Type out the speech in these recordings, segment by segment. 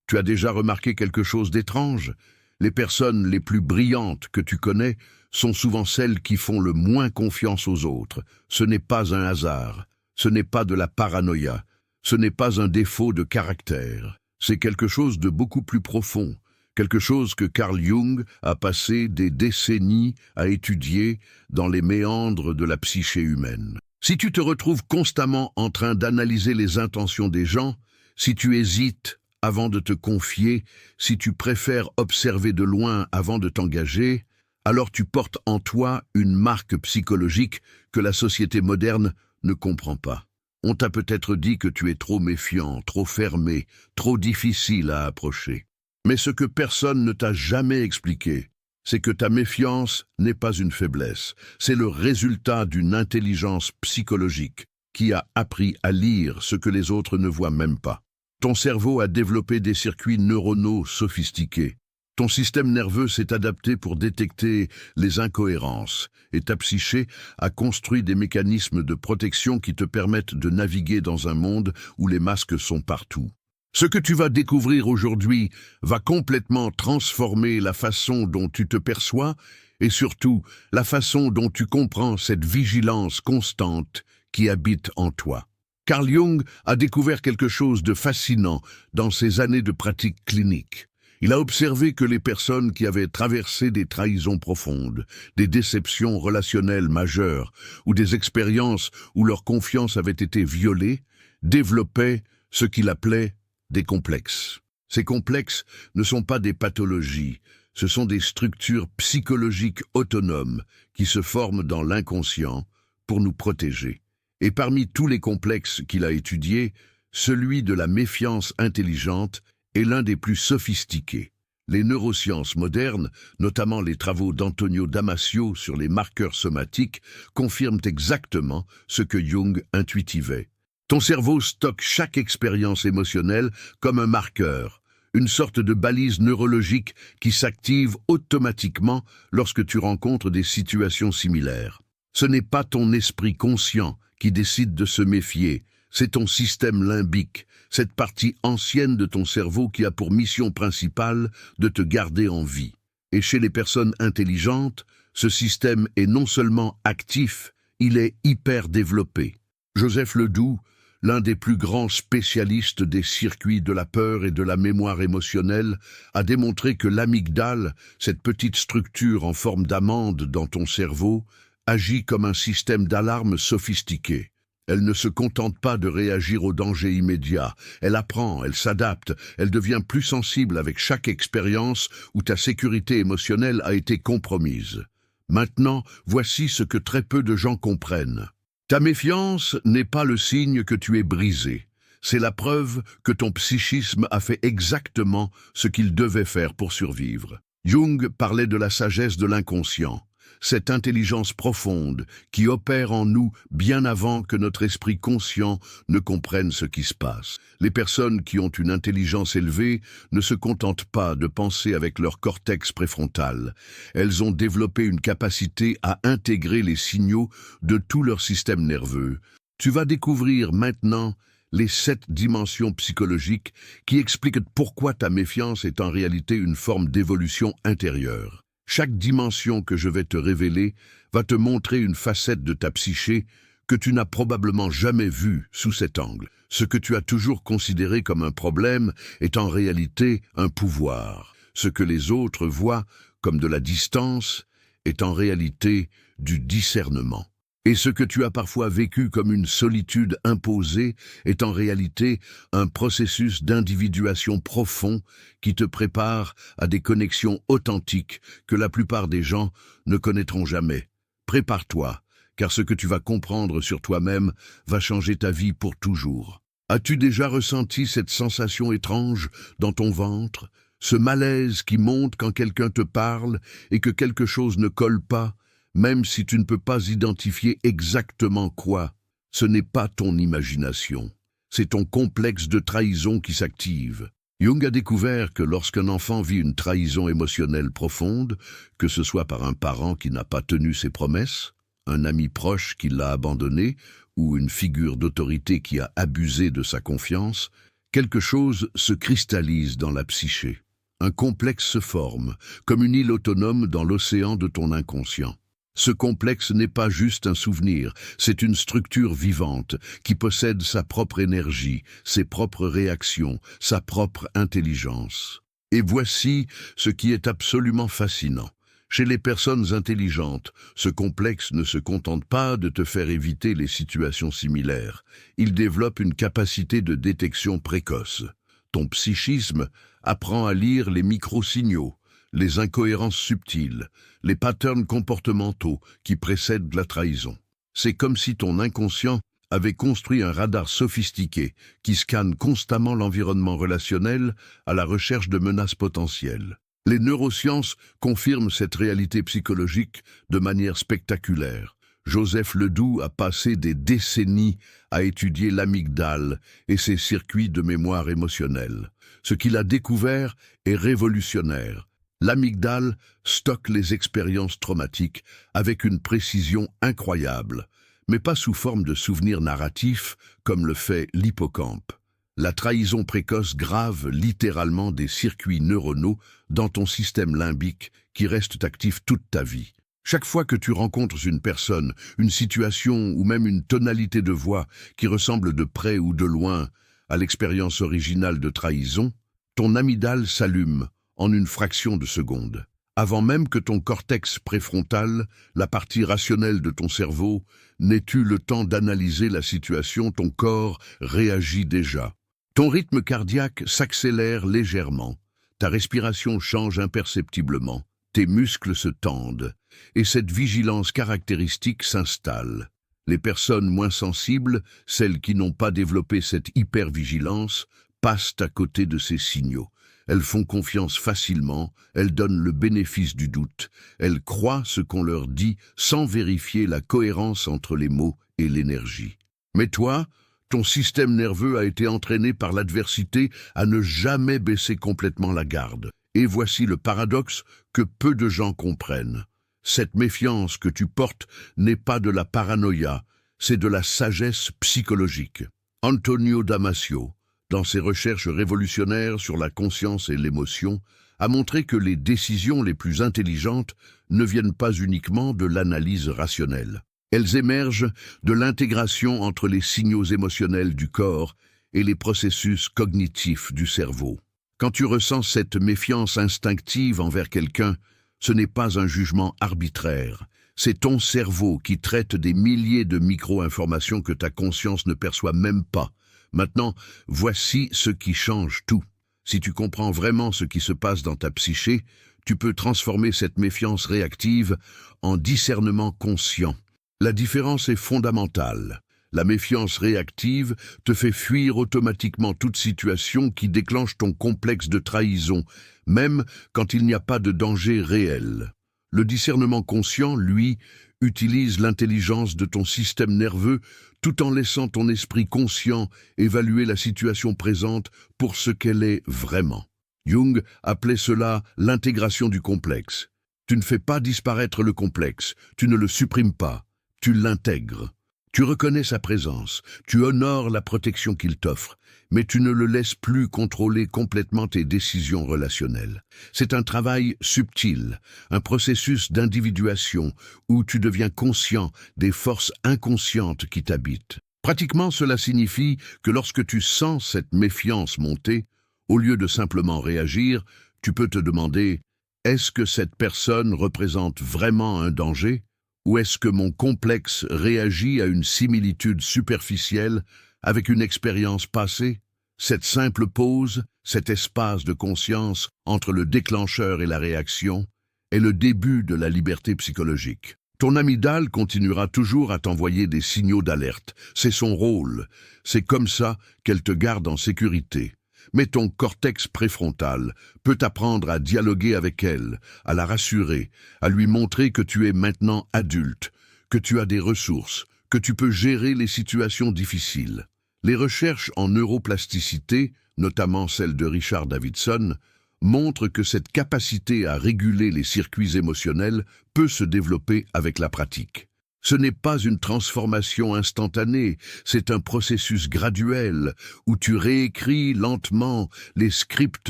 Tu as déjà remarqué quelque chose d'étrange? Les personnes les plus brillantes que tu connais sont souvent celles qui font le moins confiance aux autres. Ce n'est pas un hasard, ce n'est pas de la paranoïa, ce n'est pas un défaut de caractère. C'est quelque chose de beaucoup plus profond, quelque chose que Carl Jung a passé des décennies à étudier dans les méandres de la psyché humaine. Si tu te retrouves constamment en train d'analyser les intentions des gens, si tu hésites avant de te confier, si tu préfères observer de loin avant de t'engager, alors tu portes en toi une marque psychologique que la société moderne ne comprend pas. On t'a peut-être dit que tu es trop méfiant, trop fermé, trop difficile à approcher. Mais ce que personne ne t'a jamais expliqué, c'est que ta méfiance n'est pas une faiblesse, c'est le résultat d'une intelligence psychologique qui a appris à lire ce que les autres ne voient même pas. Ton cerveau a développé des circuits neuronaux sophistiqués. Ton système nerveux s'est adapté pour détecter les incohérences et ta psyché a construit des mécanismes de protection qui te permettent de naviguer dans un monde où les masques sont partout. Ce que tu vas découvrir aujourd'hui va complètement transformer la façon dont tu te perçois et surtout la façon dont tu comprends cette vigilance constante qui habite en toi. Carl Jung a découvert quelque chose de fascinant dans ses années de pratique clinique. Il a observé que les personnes qui avaient traversé des trahisons profondes, des déceptions relationnelles majeures ou des expériences où leur confiance avait été violée, développaient ce qu'il appelait des complexes. Ces complexes ne sont pas des pathologies, ce sont des structures psychologiques autonomes qui se forment dans l'inconscient pour nous protéger. Et parmi tous les complexes qu'il a étudiés, celui de la méfiance intelligente est l'un des plus sophistiqués. Les neurosciences modernes, notamment les travaux d'Antonio Damasio sur les marqueurs somatiques, confirment exactement ce que Jung intuitivait. Ton cerveau stocke chaque expérience émotionnelle comme un marqueur, une sorte de balise neurologique qui s'active automatiquement lorsque tu rencontres des situations similaires. Ce n'est pas ton esprit conscient qui décide de se méfier, c'est ton système limbique, cette partie ancienne de ton cerveau qui a pour mission principale de te garder en vie. Et chez les personnes intelligentes, ce système est non seulement actif, il est hyper développé. Joseph Ledoux, l'un des plus grands spécialistes des circuits de la peur et de la mémoire émotionnelle, a démontré que l'amygdale, cette petite structure en forme d'amande dans ton cerveau, agit comme un système d'alarme sophistiqué. Elle ne se contente pas de réagir au danger immédiat. Elle apprend, elle s'adapte, elle devient plus sensible avec chaque expérience où ta sécurité émotionnelle a été compromise. Maintenant, voici ce que très peu de gens comprennent. Ta méfiance n'est pas le signe que tu es brisé. C'est la preuve que ton psychisme a fait exactement ce qu'il devait faire pour survivre. Jung parlait de la sagesse de l'inconscient. Cette intelligence profonde qui opère en nous bien avant que notre esprit conscient ne comprenne ce qui se passe. Les personnes qui ont une intelligence élevée ne se contentent pas de penser avec leur cortex préfrontal. Elles ont développé une capacité à intégrer les signaux de tout leur système nerveux. Tu vas découvrir maintenant les 7 dimensions psychologiques qui expliquent pourquoi ta méfiance est en réalité une forme d'évolution intérieure. Chaque dimension que je vais te révéler va te montrer une facette de ta psyché que tu n'as probablement jamais vue sous cet angle. Ce que tu as toujours considéré comme un problème est en réalité un pouvoir. Ce que les autres voient comme de la distance est en réalité du discernement. Et ce que tu as parfois vécu comme une solitude imposée est en réalité un processus d'individuation profond qui te prépare à des connexions authentiques que la plupart des gens ne connaîtront jamais. Prépare-toi, car ce que tu vas comprendre sur toi-même va changer ta vie pour toujours. As-tu déjà ressenti cette sensation étrange dans ton ventre, ce malaise qui monte quand quelqu'un te parle et que quelque chose ne colle pas? Même si tu ne peux pas identifier exactement quoi, ce n'est pas ton imagination. C'est ton complexe de trahison qui s'active. Jung a découvert que lorsqu'un enfant vit une trahison émotionnelle profonde, que ce soit par un parent qui n'a pas tenu ses promesses, un ami proche qui l'a abandonné ou une figure d'autorité qui a abusé de sa confiance, Quelque chose se cristallise dans la psyché. Un complexe se forme, comme une île autonome dans l'océan de ton inconscient. Ce complexe n'est pas juste un souvenir, c'est une structure vivante qui possède sa propre énergie, ses propres réactions, sa propre intelligence. Et voici ce qui est absolument fascinant. Chez les personnes intelligentes, ce complexe ne se contente pas de te faire éviter les situations similaires. Il développe une capacité de détection précoce. Ton psychisme apprend à lire les micro-signaux, les incohérences subtiles, les patterns comportementaux qui précèdent la trahison. C'est comme si ton inconscient avait construit un radar sophistiqué qui scanne constamment l'environnement relationnel à la recherche de menaces potentielles. Les neurosciences confirment cette réalité psychologique de manière spectaculaire. Joseph Ledoux a passé des décennies à étudier l'amygdale et ses circuits de mémoire émotionnelle. Ce qu'il a découvert est révolutionnaire. L'amygdale stocke les expériences traumatiques avec une précision incroyable, mais pas sous forme de souvenirs narratifs comme le fait l'hippocampe. La trahison précoce grave littéralement des circuits neuronaux dans ton système limbique qui restent actifs toute ta vie. Chaque fois que tu rencontres une personne, une situation ou même une tonalité de voix qui ressemble de près ou de loin à l'expérience originale de trahison, ton amygdale s'allume en une fraction de seconde. Avant même que ton cortex préfrontal, la partie rationnelle de ton cerveau, n'ait eu le temps d'analyser la situation, ton corps réagit déjà. Ton rythme cardiaque s'accélère légèrement, ta respiration change imperceptiblement, tes muscles se tendent, et cette vigilance caractéristique s'installe. Les personnes moins sensibles, celles qui n'ont pas développé cette hypervigilance, passent à côté de ces signaux. Elles font confiance facilement, elles donnent le bénéfice du doute, elles croient ce qu'on leur dit sans vérifier la cohérence entre les mots et l'énergie. Mais toi, ton système nerveux a été entraîné par l'adversité à ne jamais baisser complètement la garde. Et voici le paradoxe que peu de gens comprennent. Cette méfiance que tu portes n'est pas de la paranoïa, c'est de la sagesse psychologique. Antonio Damasio, dans ses recherches révolutionnaires sur la conscience et l'émotion, a montré que les décisions les plus intelligentes ne viennent pas uniquement de l'analyse rationnelle. Elles émergent de l'intégration entre les signaux émotionnels du corps et les processus cognitifs du cerveau. Quand tu ressens cette méfiance instinctive envers quelqu'un, ce n'est pas un jugement arbitraire. C'est ton cerveau qui traite des milliers de micro-informations que ta conscience ne perçoit même pas. Maintenant, voici ce qui change tout. Si tu comprends vraiment ce qui se passe dans ta psyché, tu peux transformer cette méfiance réactive en discernement conscient. La différence est fondamentale. La méfiance réactive te fait fuir automatiquement toute situation qui déclenche ton complexe de trahison, même quand il n'y a pas de danger réel. Le discernement conscient, lui, utilise l'intelligence de ton système nerveux tout en laissant ton esprit conscient évaluer la situation présente pour ce qu'elle est vraiment. Jung appelait cela l'intégration du complexe. Tu ne fais pas disparaître le complexe, tu ne le supprimes pas. Tu l'intègres. Tu reconnais sa présence, tu honores la protection qu'il t'offre, mais tu ne le laisses plus contrôler complètement tes décisions relationnelles. C'est un travail subtil, un processus d'individuation où tu deviens conscient des forces inconscientes qui t'habitent. Pratiquement, cela signifie que lorsque tu sens cette méfiance monter, au lieu de simplement réagir, tu peux te demander « Est-ce que cette personne représente vraiment un danger ?» Ou est-ce que mon complexe réagit à une similitude superficielle avec une expérience passée? Cette simple pause, cet espace de conscience entre le déclencheur et la réaction, est le début de la liberté psychologique. Ton amygdale continuera toujours à t'envoyer des signaux d'alerte. C'est son rôle. C'est comme ça qu'elle te garde en sécurité. Mais ton cortex préfrontal peut apprendre à dialoguer avec elle, à la rassurer, à lui montrer que tu es maintenant adulte, que tu as des ressources, que tu peux gérer les situations difficiles. Les recherches en neuroplasticité, notamment celle de Richard Davidson, montrent que cette capacité à réguler les circuits émotionnels peut se développer avec la pratique. Ce n'est pas une transformation instantanée, c'est un processus graduel où tu réécris lentement les scripts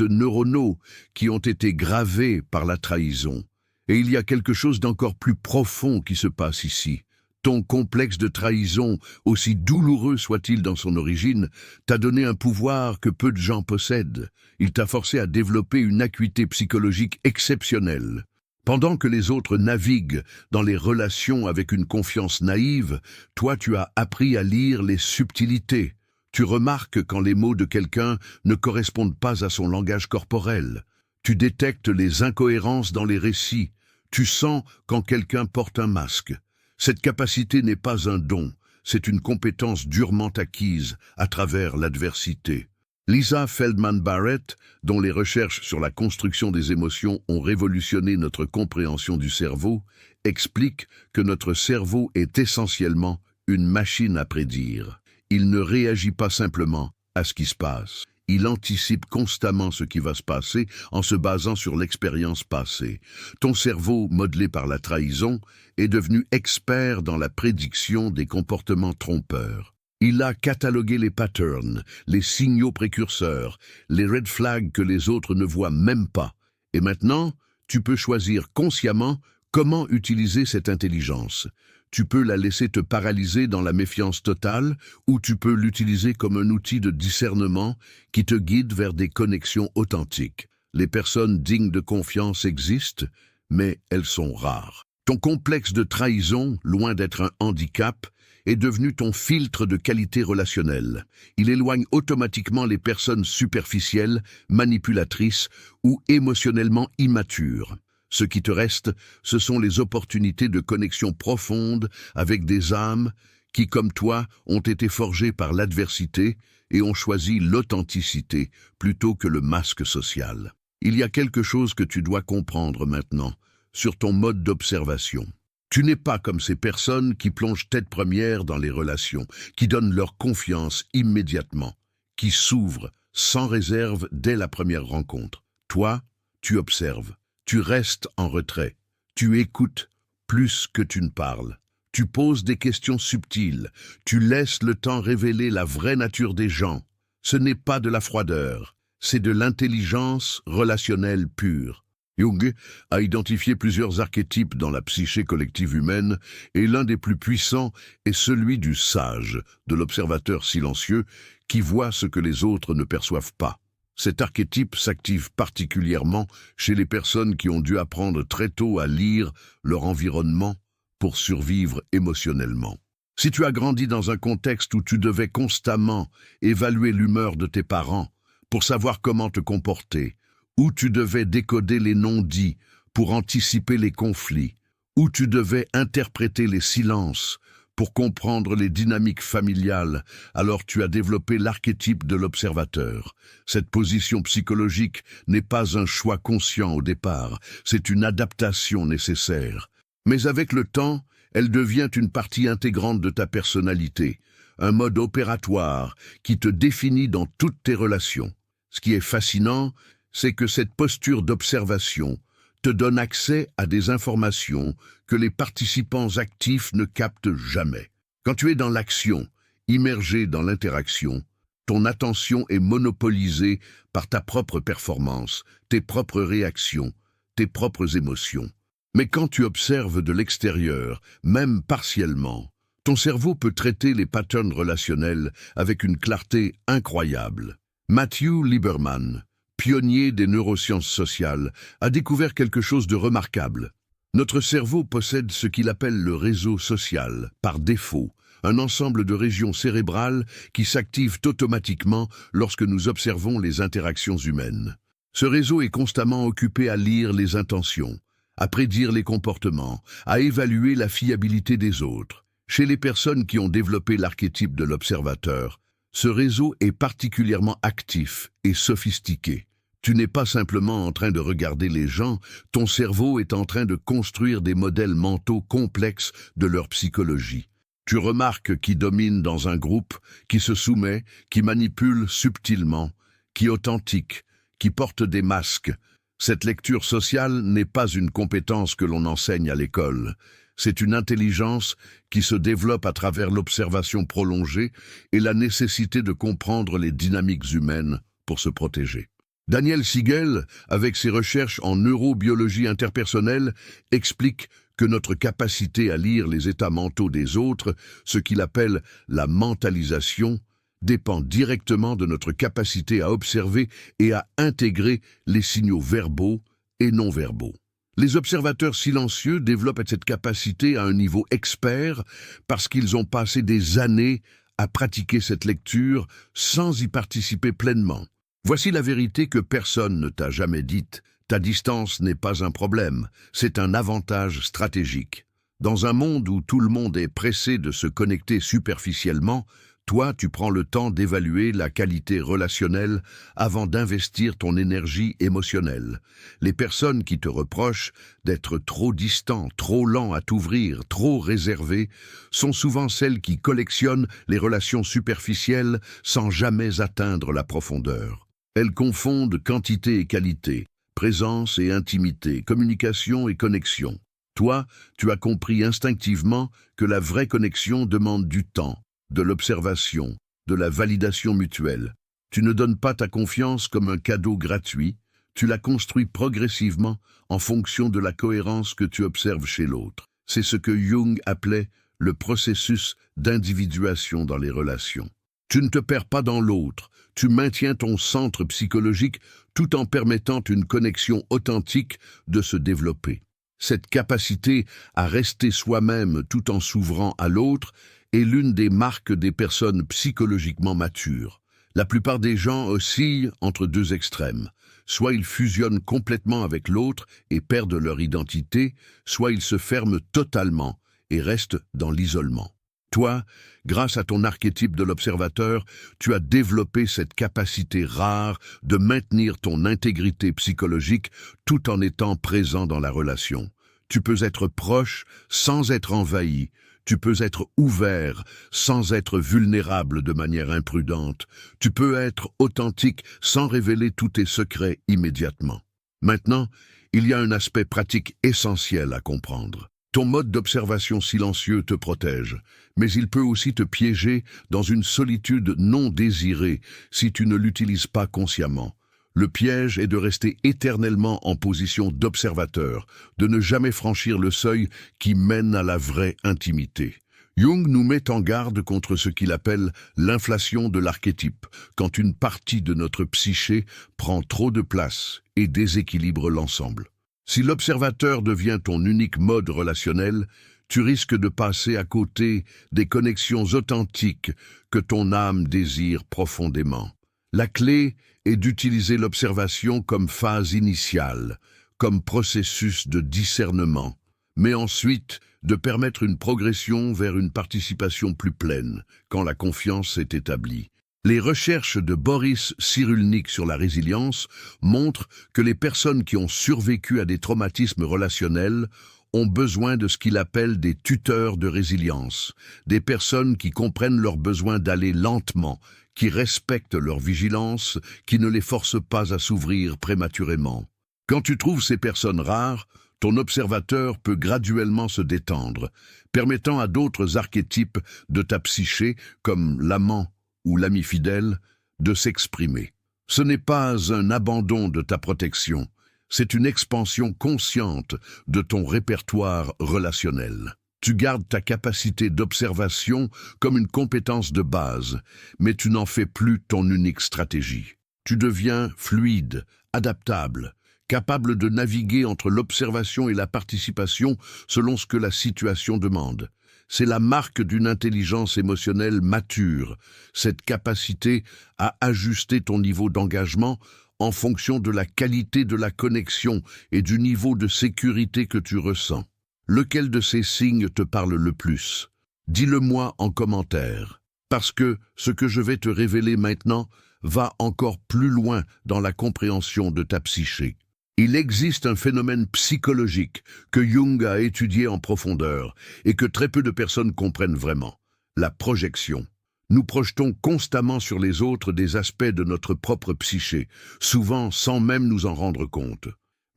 neuronaux qui ont été gravés par la trahison. Et il y a quelque chose d'encore plus profond qui se passe ici. Ton complexe de trahison, aussi douloureux soit-il dans son origine, t'a donné un pouvoir que peu de gens possèdent. Il t'a forcé à développer une acuité psychologique exceptionnelle. Pendant que les autres naviguent dans les relations avec une confiance naïve, toi tu as appris à lire les subtilités. Tu remarques quand les mots de quelqu'un ne correspondent pas à son langage corporel. Tu détectes les incohérences dans les récits. Tu sens quand quelqu'un porte un masque. Cette capacité n'est pas un don, c'est une compétence durement acquise à travers l'adversité. Lisa Feldman Barrett, dont les recherches sur la construction des émotions ont révolutionné notre compréhension du cerveau, explique que notre cerveau est essentiellement une machine à prédire. Il ne réagit pas simplement à ce qui se passe. Il anticipe constamment ce qui va se passer en se basant sur l'expérience passée. Ton cerveau, modelé par la trahison, est devenu expert dans la prédiction des comportements trompeurs. Il a catalogué les patterns, les signaux précurseurs, les red flags que les autres ne voient même pas. Et maintenant, tu peux choisir consciemment comment utiliser cette intelligence. Tu peux la laisser te paralyser dans la méfiance totale ou tu peux l'utiliser comme un outil de discernement qui te guide vers des connexions authentiques. Les personnes dignes de confiance existent, mais elles sont rares. Ton complexe de trahison, loin d'être un handicap, est devenu ton filtre de qualité relationnelle. Il éloigne automatiquement les personnes superficielles, manipulatrices ou émotionnellement immatures. Ce qui te reste, ce sont les opportunités de connexion profonde avec des âmes qui, comme toi, ont été forgées par l'adversité et ont choisi l'authenticité plutôt que le masque social. Il y a quelque chose que tu dois comprendre maintenant sur ton mode d'observation. Tu n'es pas comme ces personnes qui plongent tête première dans les relations, qui donnent leur confiance immédiatement, qui s'ouvrent sans réserve dès la première rencontre. Toi, tu observes, tu restes en retrait, tu écoutes plus que tu ne parles. Tu poses des questions subtiles, tu laisses le temps révéler la vraie nature des gens. Ce n'est pas de la froideur, c'est de l'intelligence relationnelle pure. Jung a identifié plusieurs archétypes dans la psyché collective humaine et l'un des plus puissants est celui du sage, de l'observateur silencieux qui voit ce que les autres ne perçoivent pas. Cet archétype s'active particulièrement chez les personnes qui ont dû apprendre très tôt à lire leur environnement pour survivre émotionnellement. Si tu as grandi dans un contexte où tu devais constamment évaluer l'humeur de tes parents pour savoir comment te comporter, où tu devais décoder les non-dits pour anticiper les conflits, où tu devais interpréter les silences pour comprendre les dynamiques familiales, alors tu as développé l'archétype de l'observateur. Cette position psychologique n'est pas un choix conscient au départ, c'est une adaptation nécessaire. Mais avec le temps, elle devient une partie intégrante de ta personnalité, un mode opératoire qui te définit dans toutes tes relations. Ce qui est fascinant, c'est que cette posture d'observation te donne accès à des informations que les participants actifs ne captent jamais. Quand tu es dans l'action, immergé dans l'interaction, ton attention est monopolisée par ta propre performance, tes propres réactions, tes propres émotions. Mais quand tu observes de l'extérieur, même partiellement, ton cerveau peut traiter les patterns relationnels avec une clarté incroyable. Matthew Lieberman, pionnier des neurosciences sociales, a découvert quelque chose de remarquable. Notre cerveau possède ce qu'il appelle le réseau social, par défaut, un ensemble de régions cérébrales qui s'activent automatiquement lorsque nous observons les interactions humaines. Ce réseau est constamment occupé à lire les intentions, à prédire les comportements, à évaluer la fiabilité des autres. Chez les personnes qui ont développé l'archétype de l'observateur, ce réseau est particulièrement actif et sophistiqué. Tu n'es pas simplement en train de regarder les gens, ton cerveau est en train de construire des modèles mentaux complexes de leur psychologie. Tu remarques qui domine dans un groupe, qui se soumet, qui manipule subtilement, qui est authentique, qui porte des masques. Cette lecture sociale n'est pas une compétence que l'on enseigne à l'école. C'est une intelligence qui se développe à travers l'observation prolongée et la nécessité de comprendre les dynamiques humaines pour se protéger. Daniel Siegel, avec ses recherches en neurobiologie interpersonnelle, explique que notre capacité à lire les états mentaux des autres, ce qu'il appelle la mentalisation, dépend directement de notre capacité à observer et à intégrer les signaux verbaux et non verbaux. Les observateurs silencieux développent cette capacité à un niveau expert parce qu'ils ont passé des années à pratiquer cette lecture sans y participer pleinement. Voici la vérité que personne ne t'a jamais dite. Ta distance n'est pas un problème, c'est un avantage stratégique. Dans un monde où tout le monde est pressé de se connecter superficiellement, toi, tu prends le temps d'évaluer la qualité relationnelle avant d'investir ton énergie émotionnelle. Les personnes qui te reprochent d'être trop distant, trop lent à t'ouvrir, trop réservé, sont souvent celles qui collectionnent les relations superficielles sans jamais atteindre la profondeur. Elles confondent quantité et qualité, présence et intimité, communication et connexion. Toi, tu as compris instinctivement que la vraie connexion demande du temps, de l'observation, de la validation mutuelle. Tu ne donnes pas ta confiance comme un cadeau gratuit, tu la construis progressivement en fonction de la cohérence que tu observes chez l'autre. C'est ce que Jung appelait le processus d'individuation dans les relations. Tu ne te perds pas dans l'autre, tu maintiens ton centre psychologique tout en permettant une connexion authentique de se développer. Cette capacité à rester soi-même tout en s'ouvrant à l'autre est l'une des marques des personnes psychologiquement matures. La plupart des gens oscillent entre deux extrêmes. Soit ils fusionnent complètement avec l'autre et perdent leur identité, soit ils se ferment totalement et restent dans l'isolement. Toi, grâce à ton archétype de l'observateur, tu as développé cette capacité rare de maintenir ton intégrité psychologique tout en étant présent dans la relation. Tu peux être proche sans être envahi. Tu peux être ouvert sans être vulnérable de manière imprudente. Tu peux être authentique sans révéler tous tes secrets immédiatement. Maintenant, il y a un aspect pratique essentiel à comprendre. Ton mode d'observation silencieux te protège, mais il peut aussi te piéger dans une solitude non désirée si tu ne l'utilises pas consciemment. Le piège est de rester éternellement en position d'observateur, de ne jamais franchir le seuil qui mène à la vraie intimité. Jung nous met en garde contre ce qu'il appelle l'inflation de l'archétype, quand une partie de notre psyché prend trop de place et déséquilibre l'ensemble. Si l'observateur devient ton unique mode relationnel, tu risques de passer à côté des connexions authentiques que ton âme désire profondément. La clé est d'utiliser l'observation comme phase initiale, comme processus de discernement, mais ensuite de permettre une progression vers une participation plus pleine, quand la confiance est établie. Les recherches de Boris Cyrulnik sur la résilience montrent que les personnes qui ont survécu à des traumatismes relationnels ont besoin de ce qu'il appelle des tuteurs de résilience, des personnes qui comprennent leurs besoins d'aller lentement, qui respectent leur vigilance, qui ne les forcent pas à s'ouvrir prématurément. Quand tu trouves ces personnes rares, ton observateur peut graduellement se détendre, permettant à d'autres archétypes de ta psyché, comme l'amant ou l'ami fidèle, de s'exprimer. Ce n'est pas un abandon de ta protection, c'est une expansion consciente de ton répertoire relationnel. Tu gardes ta capacité d'observation comme une compétence de base, mais tu n'en fais plus ton unique stratégie. Tu deviens fluide, adaptable, capable de naviguer entre l'observation et la participation selon ce que la situation demande. C'est la marque d'une intelligence émotionnelle mature, cette capacité à ajuster ton niveau d'engagement en fonction de la qualité de la connexion et du niveau de sécurité que tu ressens. Lequel de ces signes te parle le plus? Dis-le-moi en commentaire, parce que ce que je vais te révéler maintenant va encore plus loin dans la compréhension de ta psyché. Il existe un phénomène psychologique que Jung a étudié en profondeur et que très peu de personnes comprennent vraiment, la projection. Nous projetons constamment sur les autres des aspects de notre propre psyché, souvent sans même nous en rendre compte.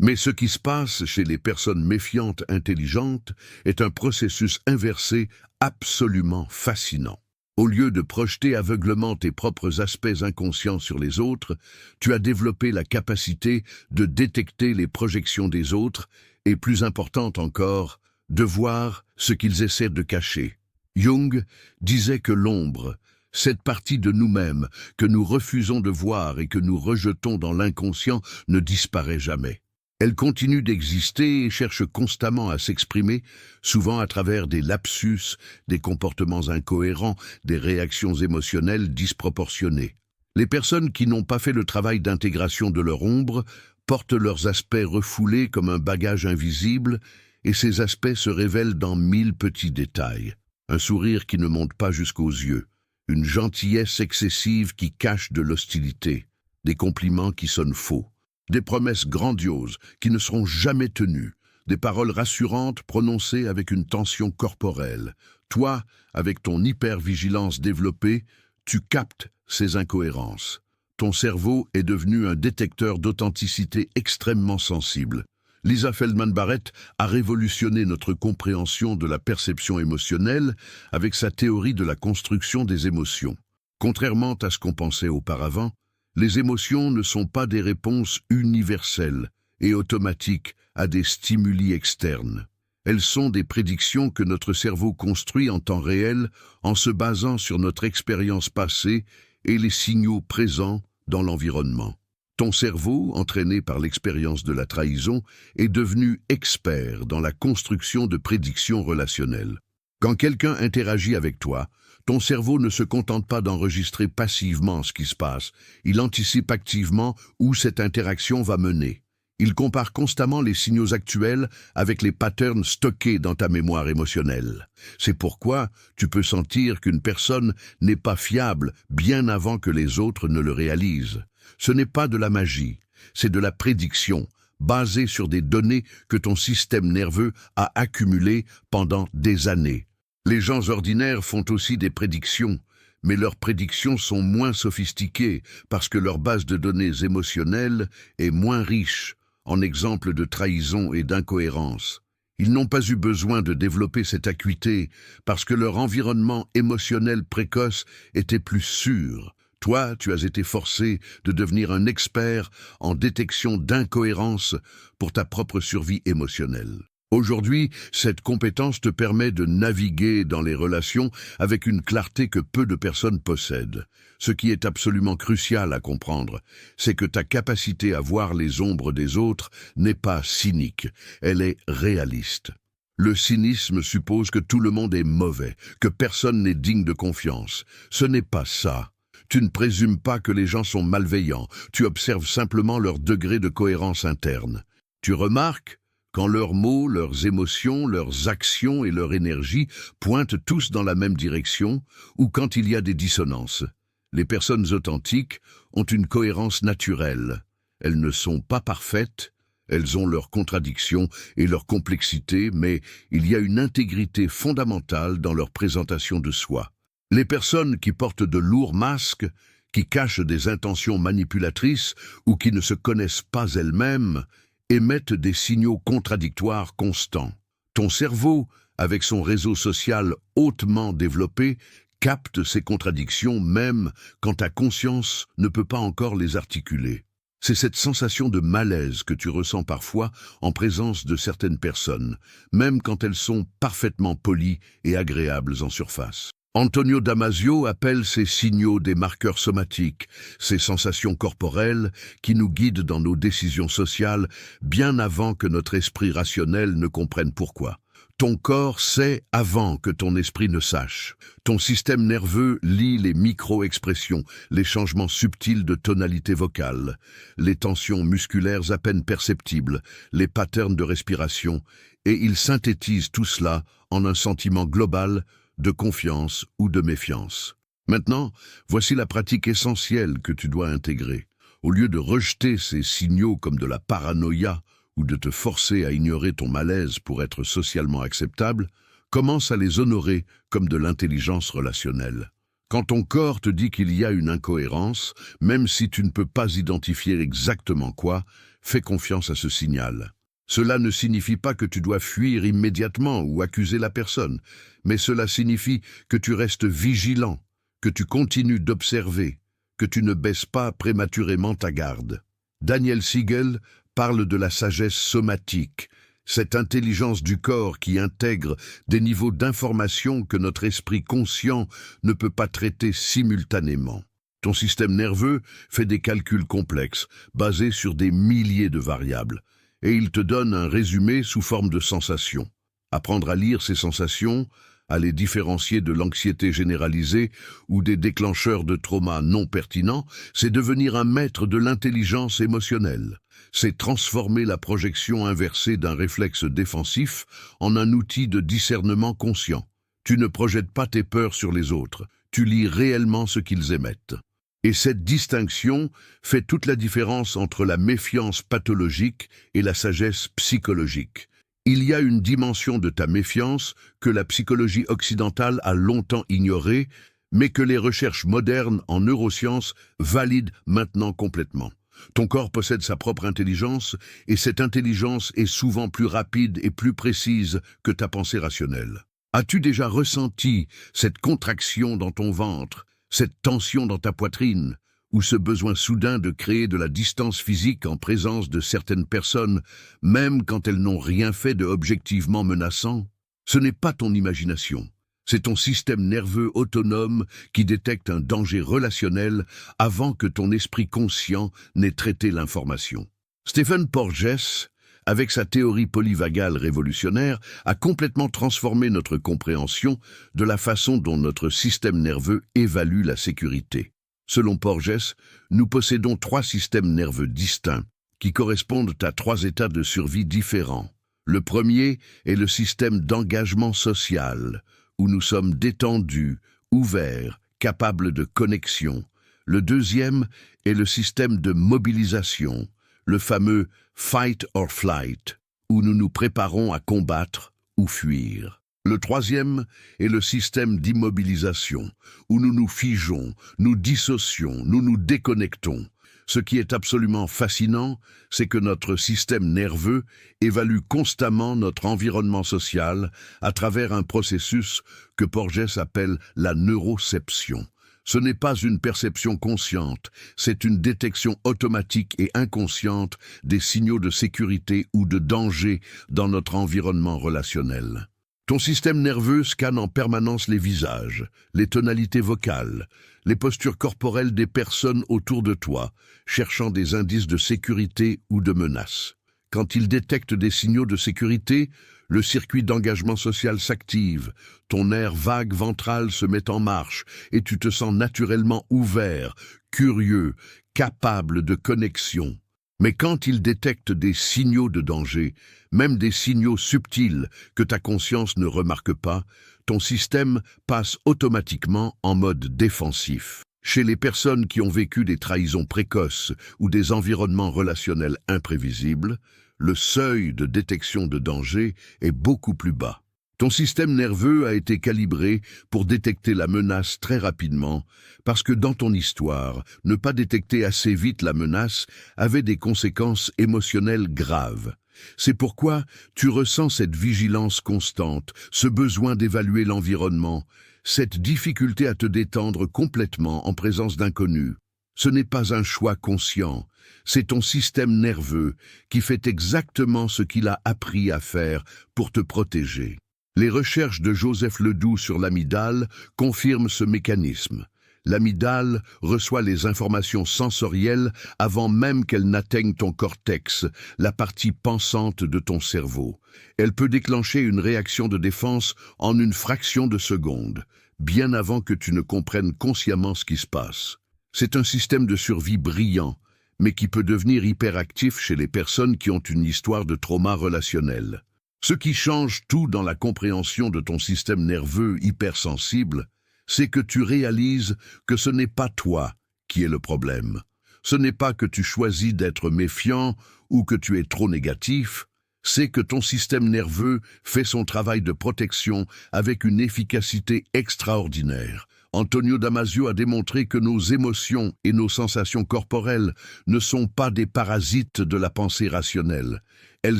Mais ce qui se passe chez les personnes méfiantes intelligentes est un processus inversé absolument fascinant. Au lieu de projeter aveuglement tes propres aspects inconscients sur les autres, tu as développé la capacité de détecter les projections des autres et, plus importante encore, de voir ce qu'ils essaient de cacher. Jung disait que l'ombre, cette partie de nous-mêmes que nous refusons de voir et que nous rejetons dans l'inconscient, ne disparaît jamais. Elle continue d'exister et cherche constamment à s'exprimer, souvent à travers des lapsus, des comportements incohérents, des réactions émotionnelles disproportionnées. Les personnes qui n'ont pas fait le travail d'intégration de leur ombre portent leurs aspects refoulés comme un bagage invisible, et ces aspects se révèlent dans 1000 petits détails. Un sourire qui ne monte pas jusqu'aux yeux, une gentillesse excessive qui cache de l'hostilité, des compliments qui sonnent faux. Des promesses grandioses qui ne seront jamais tenues, des paroles rassurantes prononcées avec une tension corporelle. Toi, avec ton hypervigilance développée, tu captes ces incohérences. Ton cerveau est devenu un détecteur d'authenticité extrêmement sensible. Lisa Feldman Barrett a révolutionné notre compréhension de la perception émotionnelle avec sa théorie de la construction des émotions. Contrairement à ce qu'on pensait auparavant, les émotions ne sont pas des réponses universelles et automatiques à des stimuli externes. Elles sont des prédictions que notre cerveau construit en temps réel en se basant sur notre expérience passée et les signaux présents dans l'environnement. Ton cerveau, entraîné par l'expérience de la trahison, est devenu expert dans la construction de prédictions relationnelles. Quand quelqu'un interagit avec toi, ton cerveau ne se contente pas d'enregistrer passivement ce qui se passe, il anticipe activement où cette interaction va mener. Il compare constamment les signaux actuels avec les patterns stockés dans ta mémoire émotionnelle. C'est pourquoi tu peux sentir qu'une personne n'est pas fiable bien avant que les autres ne le réalisent. Ce n'est pas de la magie, c'est de la prédiction, basée sur des données que ton système nerveux a accumulées pendant des années. Les gens ordinaires font aussi des prédictions, mais leurs prédictions sont moins sophistiquées parce que leur base de données émotionnelles est moins riche en exemples de trahison et d'incohérence. Ils n'ont pas eu besoin de développer cette acuité parce que leur environnement émotionnel précoce était plus sûr. Toi, tu as été forcé de devenir un expert en détection d'incohérences pour ta propre survie émotionnelle. Aujourd'hui, cette compétence te permet de naviguer dans les relations avec une clarté que peu de personnes possèdent. Ce qui est absolument crucial à comprendre, c'est que ta capacité à voir les ombres des autres n'est pas cynique, elle est réaliste. Le cynisme suppose que tout le monde est mauvais, que personne n'est digne de confiance. Ce n'est pas ça. Tu ne présumes pas que les gens sont malveillants, tu observes simplement leur degré de cohérence interne. Tu remarques quand leurs mots, leurs émotions, leurs actions et leur énergie pointent tous dans la même direction, ou quand il y a des dissonances. Les personnes authentiques ont une cohérence naturelle. Elles ne sont pas parfaites, elles ont leurs contradictions et leur complexité, mais il y a une intégrité fondamentale dans leur présentation de soi. Les personnes qui portent de lourds masques, qui cachent des intentions manipulatrices ou qui ne se connaissent pas elles-mêmes, émettent des signaux contradictoires constants. Ton cerveau, avec son réseau social hautement développé, capte ces contradictions même quand ta conscience ne peut pas encore les articuler. C'est cette sensation de malaise que tu ressens parfois en présence de certaines personnes, même quand elles sont parfaitement polies et agréables en surface. Antonio Damasio appelle ces signaux des marqueurs somatiques, ces sensations corporelles qui nous guident dans nos décisions sociales bien avant que notre esprit rationnel ne comprenne pourquoi. Ton corps sait avant que ton esprit ne sache. Ton système nerveux lit les micro-expressions, les changements subtils de tonalité vocale, les tensions musculaires à peine perceptibles, les patterns de respiration, et il synthétise tout cela en un sentiment global de confiance ou de méfiance. Maintenant, voici la pratique essentielle que tu dois intégrer. Au lieu de rejeter ces signaux comme de la paranoïa ou de te forcer à ignorer ton malaise pour être socialement acceptable, commence à les honorer comme de l'intelligence relationnelle. Quand ton corps te dit qu'il y a une incohérence, même si tu ne peux pas identifier exactement quoi, fais confiance à ce signal. Cela ne signifie pas que tu dois fuir immédiatement ou accuser la personne, mais cela signifie que tu restes vigilant, que tu continues d'observer, que tu ne baisses pas prématurément ta garde. Daniel Siegel parle de la sagesse somatique, cette intelligence du corps qui intègre des niveaux d'information que notre esprit conscient ne peut pas traiter simultanément. Ton système nerveux fait des calculs complexes, basés sur des milliers de variables, et il te donne un résumé sous forme de sensations. Apprendre à lire ces sensations, à les différencier de l'anxiété généralisée ou des déclencheurs de trauma non pertinents, c'est devenir un maître de l'intelligence émotionnelle. C'est transformer la projection inversée d'un réflexe défensif en un outil de discernement conscient. Tu ne projettes pas tes peurs sur les autres, tu lis réellement ce qu'ils émettent. Et cette distinction fait toute la différence entre la méfiance pathologique et la sagesse psychologique. Il y a une dimension de ta méfiance que la psychologie occidentale a longtemps ignorée, mais que les recherches modernes en neurosciences valident maintenant complètement. Ton corps possède sa propre intelligence, et cette intelligence est souvent plus rapide et plus précise que ta pensée rationnelle. As-tu déjà ressenti cette contraction dans ton ventre, cette tension dans ta poitrine, ou ce besoin soudain de créer de la distance physique en présence de certaines personnes, même quand elles n'ont rien fait de objectivement menaçant? Ce n'est pas ton imagination, c'est ton système nerveux autonome qui détecte un danger relationnel avant que ton esprit conscient n'ait traité l'information. Stephen Porges, avec sa théorie polyvagale révolutionnaire, a complètement transformé notre compréhension de la façon dont notre système nerveux évalue la sécurité. Selon Porges, nous possédons 3 systèmes nerveux distincts qui correspondent à 3 états de survie différents. Le premier est le système d'engagement social, où nous sommes détendus, ouverts, capables de connexion. Le deuxième est le système de mobilisation, le fameux fight or flight, où nous nous préparons à combattre ou fuir. Le troisième est le système d'immobilisation, où nous nous figeons, nous dissocions, nous nous déconnectons. Ce qui est absolument fascinant, c'est que notre système nerveux évalue constamment notre environnement social à travers un processus que Porges appelle la neuroception. Ce n'est pas une perception consciente, c'est une détection automatique et inconsciente des signaux de sécurité ou de danger dans notre environnement relationnel. Ton système nerveux scanne en permanence les visages, les tonalités vocales, les postures corporelles des personnes autour de toi, cherchant des indices de sécurité ou de menace. Quand il détecte des signaux de sécurité, le circuit d'engagement social s'active, ton nerf vague ventral se met en marche et tu te sens naturellement ouvert, curieux, capable de connexion. Mais quand il détecte des signaux de danger, même des signaux subtils que ta conscience ne remarque pas, ton système passe automatiquement en mode défensif. Chez les personnes qui ont vécu des trahisons précoces ou des environnements relationnels imprévisibles, le seuil de détection de danger est beaucoup plus bas. Ton système nerveux a été calibré pour détecter la menace très rapidement, parce que dans ton histoire, ne pas détecter assez vite la menace avait des conséquences émotionnelles graves. C'est pourquoi tu ressens cette vigilance constante, ce besoin d'évaluer l'environnement, cette difficulté à te détendre complètement en présence d'inconnus. Ce n'est pas un choix conscient, c'est ton système nerveux qui fait exactement ce qu'il a appris à faire pour te protéger. Les recherches de Joseph Ledoux sur l'amygdale confirment ce mécanisme. L'amygdale reçoit les informations sensorielles avant même qu'elles n'atteignent ton cortex, la partie pensante de ton cerveau. Elle peut déclencher une réaction de défense en une fraction de seconde, bien avant que tu ne comprennes consciemment ce qui se passe. C'est un système de survie brillant, mais qui peut devenir hyperactif chez les personnes qui ont une histoire de trauma relationnel. Ce qui change tout dans la compréhension de ton système nerveux hypersensible, c'est que tu réalises que ce n'est pas toi qui est le problème. Ce n'est pas que tu choisis d'être méfiant ou que tu es trop négatif, c'est que ton système nerveux fait son travail de protection avec une efficacité extraordinaire, Antonio Damasio a démontré que nos émotions et nos sensations corporelles ne sont pas des parasites de la pensée rationnelle. Elles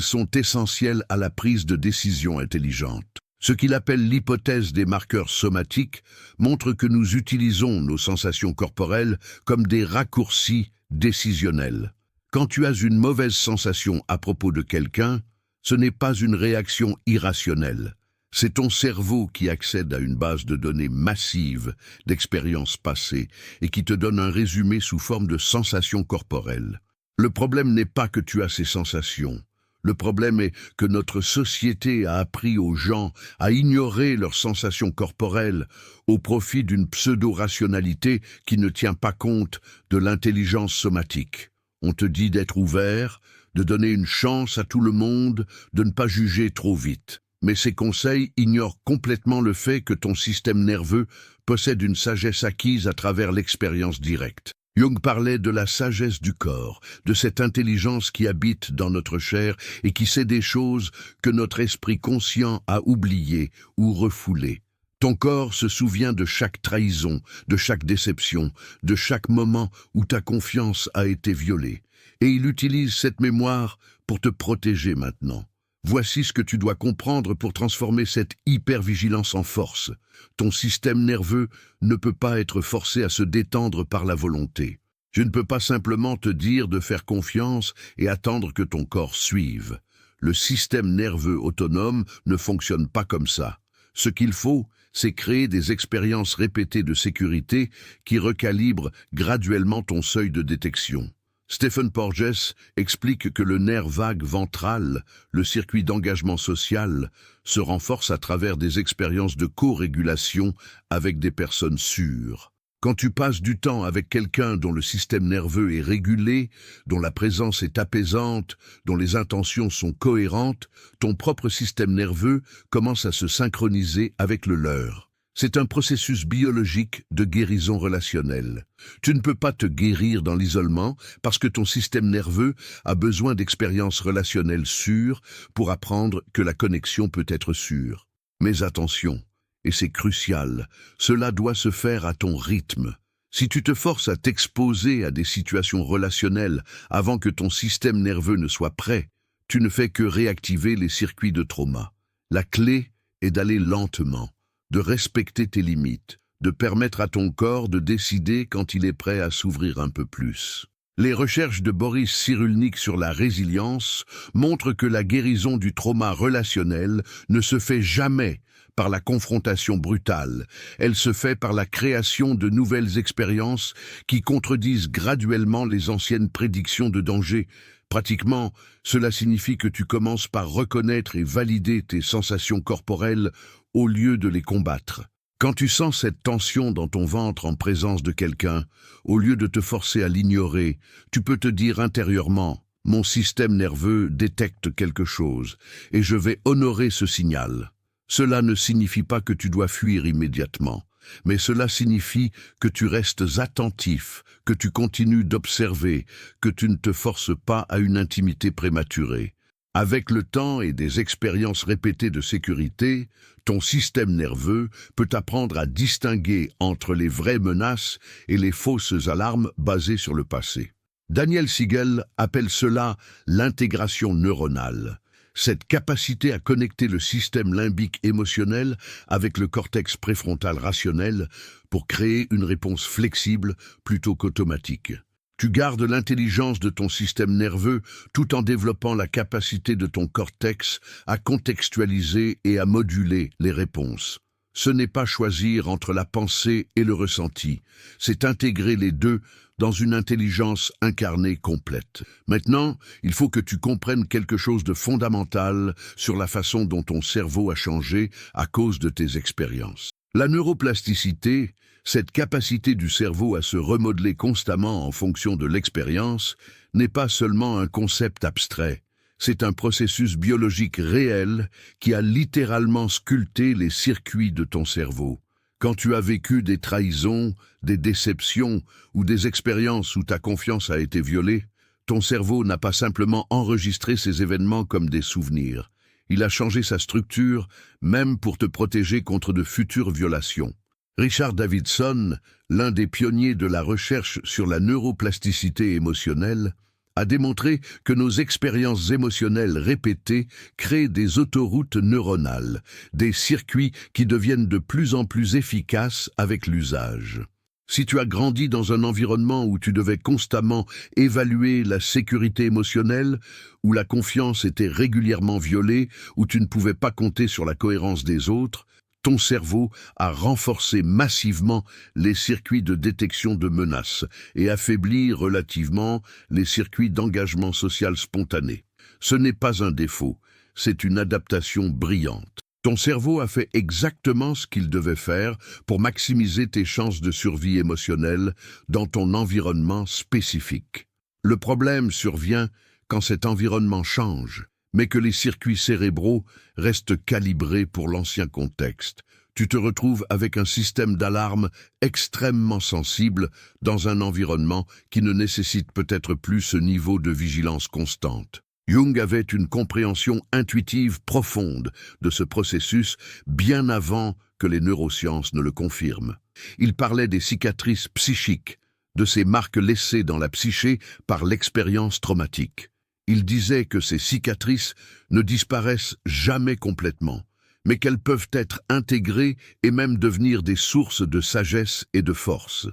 sont essentielles à la prise de décision intelligente. Ce qu'il appelle l'hypothèse des marqueurs somatiques montre que nous utilisons nos sensations corporelles comme des raccourcis décisionnels. Quand tu as une mauvaise sensation à propos de quelqu'un, ce n'est pas une réaction irrationnelle. C'est ton cerveau qui accède à une base de données massive d'expériences passées et qui te donne un résumé sous forme de sensations corporelles. Le problème n'est pas que tu as ces sensations. Le problème est que notre société a appris aux gens à ignorer leurs sensations corporelles au profit d'une pseudo-rationalité qui ne tient pas compte de l'intelligence somatique. On te dit d'être ouvert, de donner une chance à tout le monde, de ne pas juger trop vite. Mais ces conseils ignorent complètement le fait que ton système nerveux possède une sagesse acquise à travers l'expérience directe. Jung parlait de la sagesse du corps, de cette intelligence qui habite dans notre chair et qui sait des choses que notre esprit conscient a oubliées ou refoulées. Ton corps se souvient de chaque trahison, de chaque déception, de chaque moment où ta confiance a été violée. Et il utilise cette mémoire pour te protéger maintenant. Voici ce que tu dois comprendre pour transformer cette hypervigilance en force. Ton système nerveux ne peut pas être forcé à se détendre par la volonté. Je ne peux pas simplement te dire de faire confiance et attendre que ton corps suive. Le système nerveux autonome ne fonctionne pas comme ça. Ce qu'il faut, c'est créer des expériences répétées de sécurité qui recalibrent graduellement ton seuil de détection. Stephen Porges explique que le nerf vague ventral, le circuit d'engagement social, se renforce à travers des expériences de co-régulation avec des personnes sûres. Quand tu passes du temps avec quelqu'un dont le système nerveux est régulé, dont la présence est apaisante, dont les intentions sont cohérentes, ton propre système nerveux commence à se synchroniser avec le leur. C'est un processus biologique de guérison relationnelle. Tu ne peux pas te guérir dans l'isolement parce que ton système nerveux a besoin d'expériences relationnelles sûres pour apprendre que la connexion peut être sûre. Mais attention, et c'est crucial, cela doit se faire à ton rythme. Si tu te forces à t'exposer à des situations relationnelles avant que ton système nerveux ne soit prêt, tu ne fais que réactiver les circuits de trauma. La clé est d'aller lentement, de respecter tes limites, de permettre à ton corps de décider quand il est prêt à s'ouvrir un peu plus. Les recherches de Boris Cyrulnik sur la résilience montrent que la guérison du trauma relationnel ne se fait jamais par la confrontation brutale. Elle se fait par la création de nouvelles expériences qui contredisent graduellement les anciennes prédictions de danger. Pratiquement, cela signifie que tu commences par reconnaître et valider tes sensations corporelles au lieu de les combattre. Quand tu sens cette tension dans ton ventre en présence de quelqu'un, au lieu de te forcer à l'ignorer, tu peux te dire intérieurement « Mon système nerveux détecte quelque chose et je vais honorer ce signal ». Cela ne signifie pas que tu dois fuir immédiatement, mais cela signifie que tu restes attentif, que tu continues d'observer, que tu ne te forces pas à une intimité prématurée. Avec le temps et des expériences répétées de sécurité, ton système nerveux peut apprendre à distinguer entre les vraies menaces et les fausses alarmes basées sur le passé. Daniel Siegel appelle cela l'intégration neuronale. Cette capacité à connecter le système limbique émotionnel avec le cortex préfrontal rationnel pour créer une réponse flexible plutôt qu'automatique. Tu gardes l'intelligence de ton système nerveux tout en développant la capacité de ton cortex à contextualiser et à moduler les réponses. Ce n'est pas choisir entre la pensée et le ressenti, c'est intégrer les deux dans une intelligence incarnée complète. Maintenant, il faut que tu comprennes quelque chose de fondamental sur la façon dont ton cerveau a changé à cause de tes expériences. La neuroplasticité, cette capacité du cerveau à se remodeler constamment en fonction de l'expérience, n'est pas seulement un concept abstrait. C'est un processus biologique réel qui a littéralement sculpté les circuits de ton cerveau. Quand tu as vécu des trahisons, des déceptions ou des expériences où ta confiance a été violée, ton cerveau n'a pas simplement enregistré ces événements comme des souvenirs. Il a changé sa structure, même pour te protéger contre de futures violations. Richard Davidson, l'un des pionniers de la recherche sur la neuroplasticité émotionnelle, a démontré que nos expériences émotionnelles répétées créent des autoroutes neuronales, des circuits qui deviennent de plus en plus efficaces avec l'usage. Si tu as grandi dans un environnement où tu devais constamment évaluer la sécurité émotionnelle, où la confiance était régulièrement violée, où tu ne pouvais pas compter sur la cohérence des autres, ton cerveau a renforcé massivement les circuits de détection de menaces et affaibli relativement les circuits d'engagement social spontané. Ce n'est pas un défaut, c'est une adaptation brillante. Ton cerveau a fait exactement ce qu'il devait faire pour maximiser tes chances de survie émotionnelle dans ton environnement spécifique. Le problème survient quand cet environnement change, mais que les circuits cérébraux restent calibrés pour l'ancien contexte. Tu te retrouves avec un système d'alarme extrêmement sensible dans un environnement qui ne nécessite peut-être plus ce niveau de vigilance constante. Jung avait une compréhension intuitive profonde de ce processus bien avant que les neurosciences ne le confirment. Il parlait des cicatrices psychiques, de ces marques laissées dans la psyché par l'expérience traumatique. Il disait que ces cicatrices ne disparaissent jamais complètement, mais qu'elles peuvent être intégrées et même devenir des sources de sagesse et de force.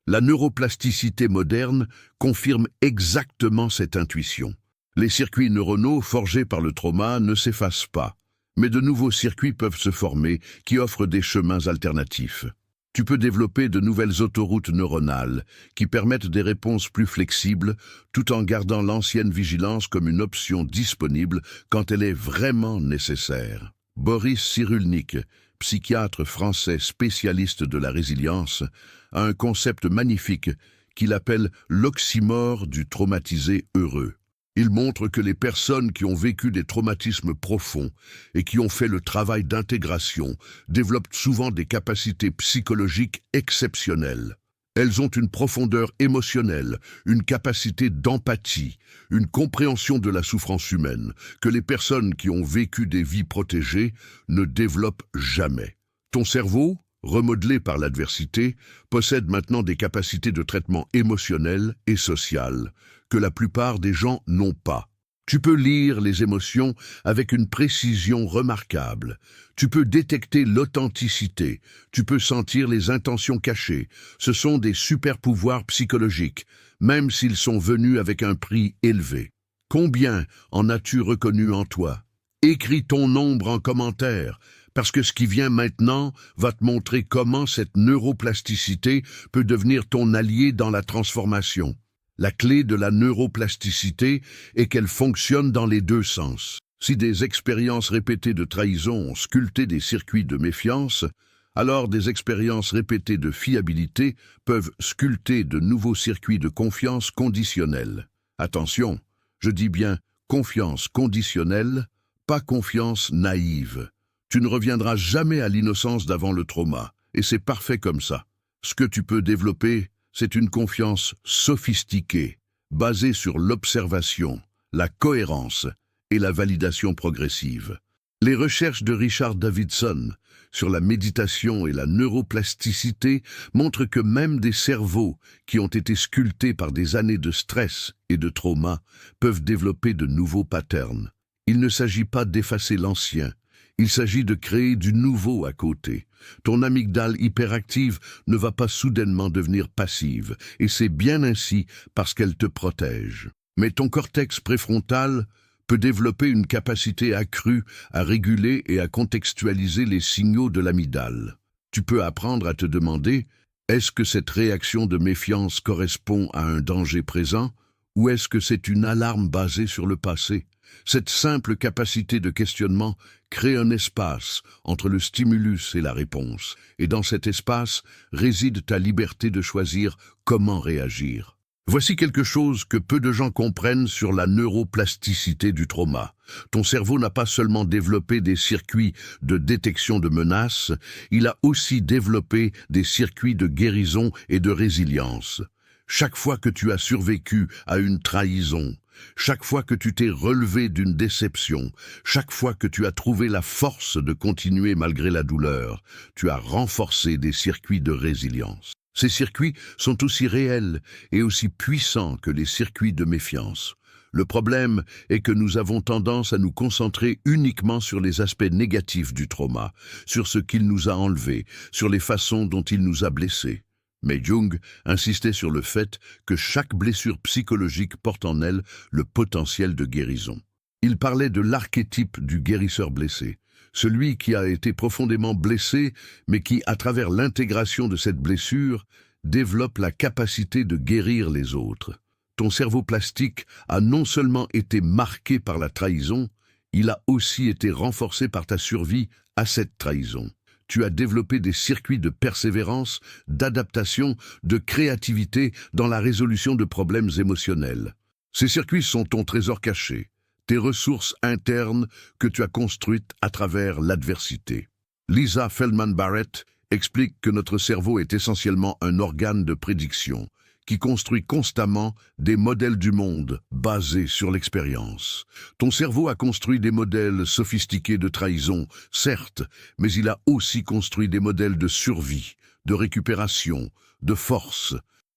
La neuroplasticité moderne confirme exactement cette intuition. Les circuits neuronaux forgés par le trauma ne s'effacent pas, mais de nouveaux circuits peuvent se former qui offrent des chemins alternatifs. Tu peux développer de nouvelles autoroutes neuronales qui permettent des réponses plus flexibles tout en gardant l'ancienne vigilance comme une option disponible quand elle est vraiment nécessaire. Boris Cyrulnik, psychiatre français spécialiste de la résilience, a un concept magnifique qu'il appelle l'oxymore du traumatisé heureux. Il montre que les personnes qui ont vécu des traumatismes profonds et qui ont fait le travail d'intégration développent souvent des capacités psychologiques exceptionnelles. Elles ont une profondeur émotionnelle, une capacité d'empathie, une compréhension de la souffrance humaine que les personnes qui ont vécu des vies protégées ne développent jamais. Ton cerveau, remodelé par l'adversité, possède maintenant des capacités de traitement émotionnel et social que la plupart des gens n'ont pas. Tu peux lire les émotions avec une précision remarquable. Tu peux détecter l'authenticité. Tu peux sentir les intentions cachées. Ce sont des super-pouvoirs psychologiques, même s'ils sont venus avec un prix élevé. Combien en as-tu reconnu en toi? Écris ton nombre en commentaire, parce que ce qui vient maintenant va te montrer comment cette neuroplasticité peut devenir ton allié dans la transformation. La clé de la neuroplasticité est qu'elle fonctionne dans les deux sens. Si des expériences répétées de trahison ont sculpté des circuits de méfiance, alors des expériences répétées de fiabilité peuvent sculpter de nouveaux circuits de confiance conditionnelle. Attention, je dis bien confiance conditionnelle, pas confiance naïve. Tu ne reviendras jamais à l'innocence d'avant le trauma, et c'est parfait comme ça. Ce que tu peux développer, c'est une confiance sophistiquée, basée sur l'observation, la cohérence et la validation progressive. Les recherches de Richard Davidson sur la méditation et la neuroplasticité montrent que même des cerveaux qui ont été sculptés par des années de stress et de trauma peuvent développer de nouveaux patterns. Il ne s'agit pas d'effacer l'ancien, il s'agit de créer du nouveau à côté. Ton amygdale hyperactive ne va pas soudainement devenir passive, et c'est bien ainsi parce qu'elle te protège. Mais ton cortex préfrontal peut développer une capacité accrue à réguler et à contextualiser les signaux de l'amygdale. Tu peux apprendre à te demander, est-ce que cette réaction de méfiance correspond à un danger présent, ou est-ce que c'est une alarme basée sur le passé? Cette simple capacité de questionnement crée un espace entre le stimulus et la réponse, et dans cet espace réside ta liberté de choisir comment réagir. Voici quelque chose que peu de gens comprennent sur la neuroplasticité du trauma. Ton cerveau n'a pas seulement développé des circuits de détection de menaces, il a aussi développé des circuits de guérison et de résilience. Chaque fois que tu as survécu à une trahison, Chaque fois que tu t'es relevé d'une déception, chaque fois que tu as trouvé la force de continuer malgré la douleur, tu as renforcé des circuits de résilience. Ces circuits sont aussi réels et aussi puissants que les circuits de méfiance. Le problème est que nous avons tendance à nous concentrer uniquement sur les aspects négatifs du trauma, sur ce qu'il nous a enlevé, sur les façons dont il nous a blessés. Mais Jung insistait sur le fait que chaque blessure psychologique porte en elle le potentiel de guérison. Il parlait de l'archétype du guérisseur blessé, celui qui a été profondément blessé, mais qui, à travers l'intégration de cette blessure, développe la capacité de guérir les autres. Ton cerveau plastique a non seulement été marqué par la trahison, il a aussi été renforcé par ta survie à cette trahison. Tu as développé des circuits de persévérance, d'adaptation, de créativité dans la résolution de problèmes émotionnels. Ces circuits sont ton trésor caché, tes ressources internes que tu as construites à travers l'adversité. Lisa Feldman Barrett explique que notre cerveau est essentiellement un organe de prédiction, qui construit constamment des modèles du monde basés sur l'expérience. Ton cerveau a construit des modèles sophistiqués de trahison, certes, mais il a aussi construit des modèles de survie, de récupération, de force.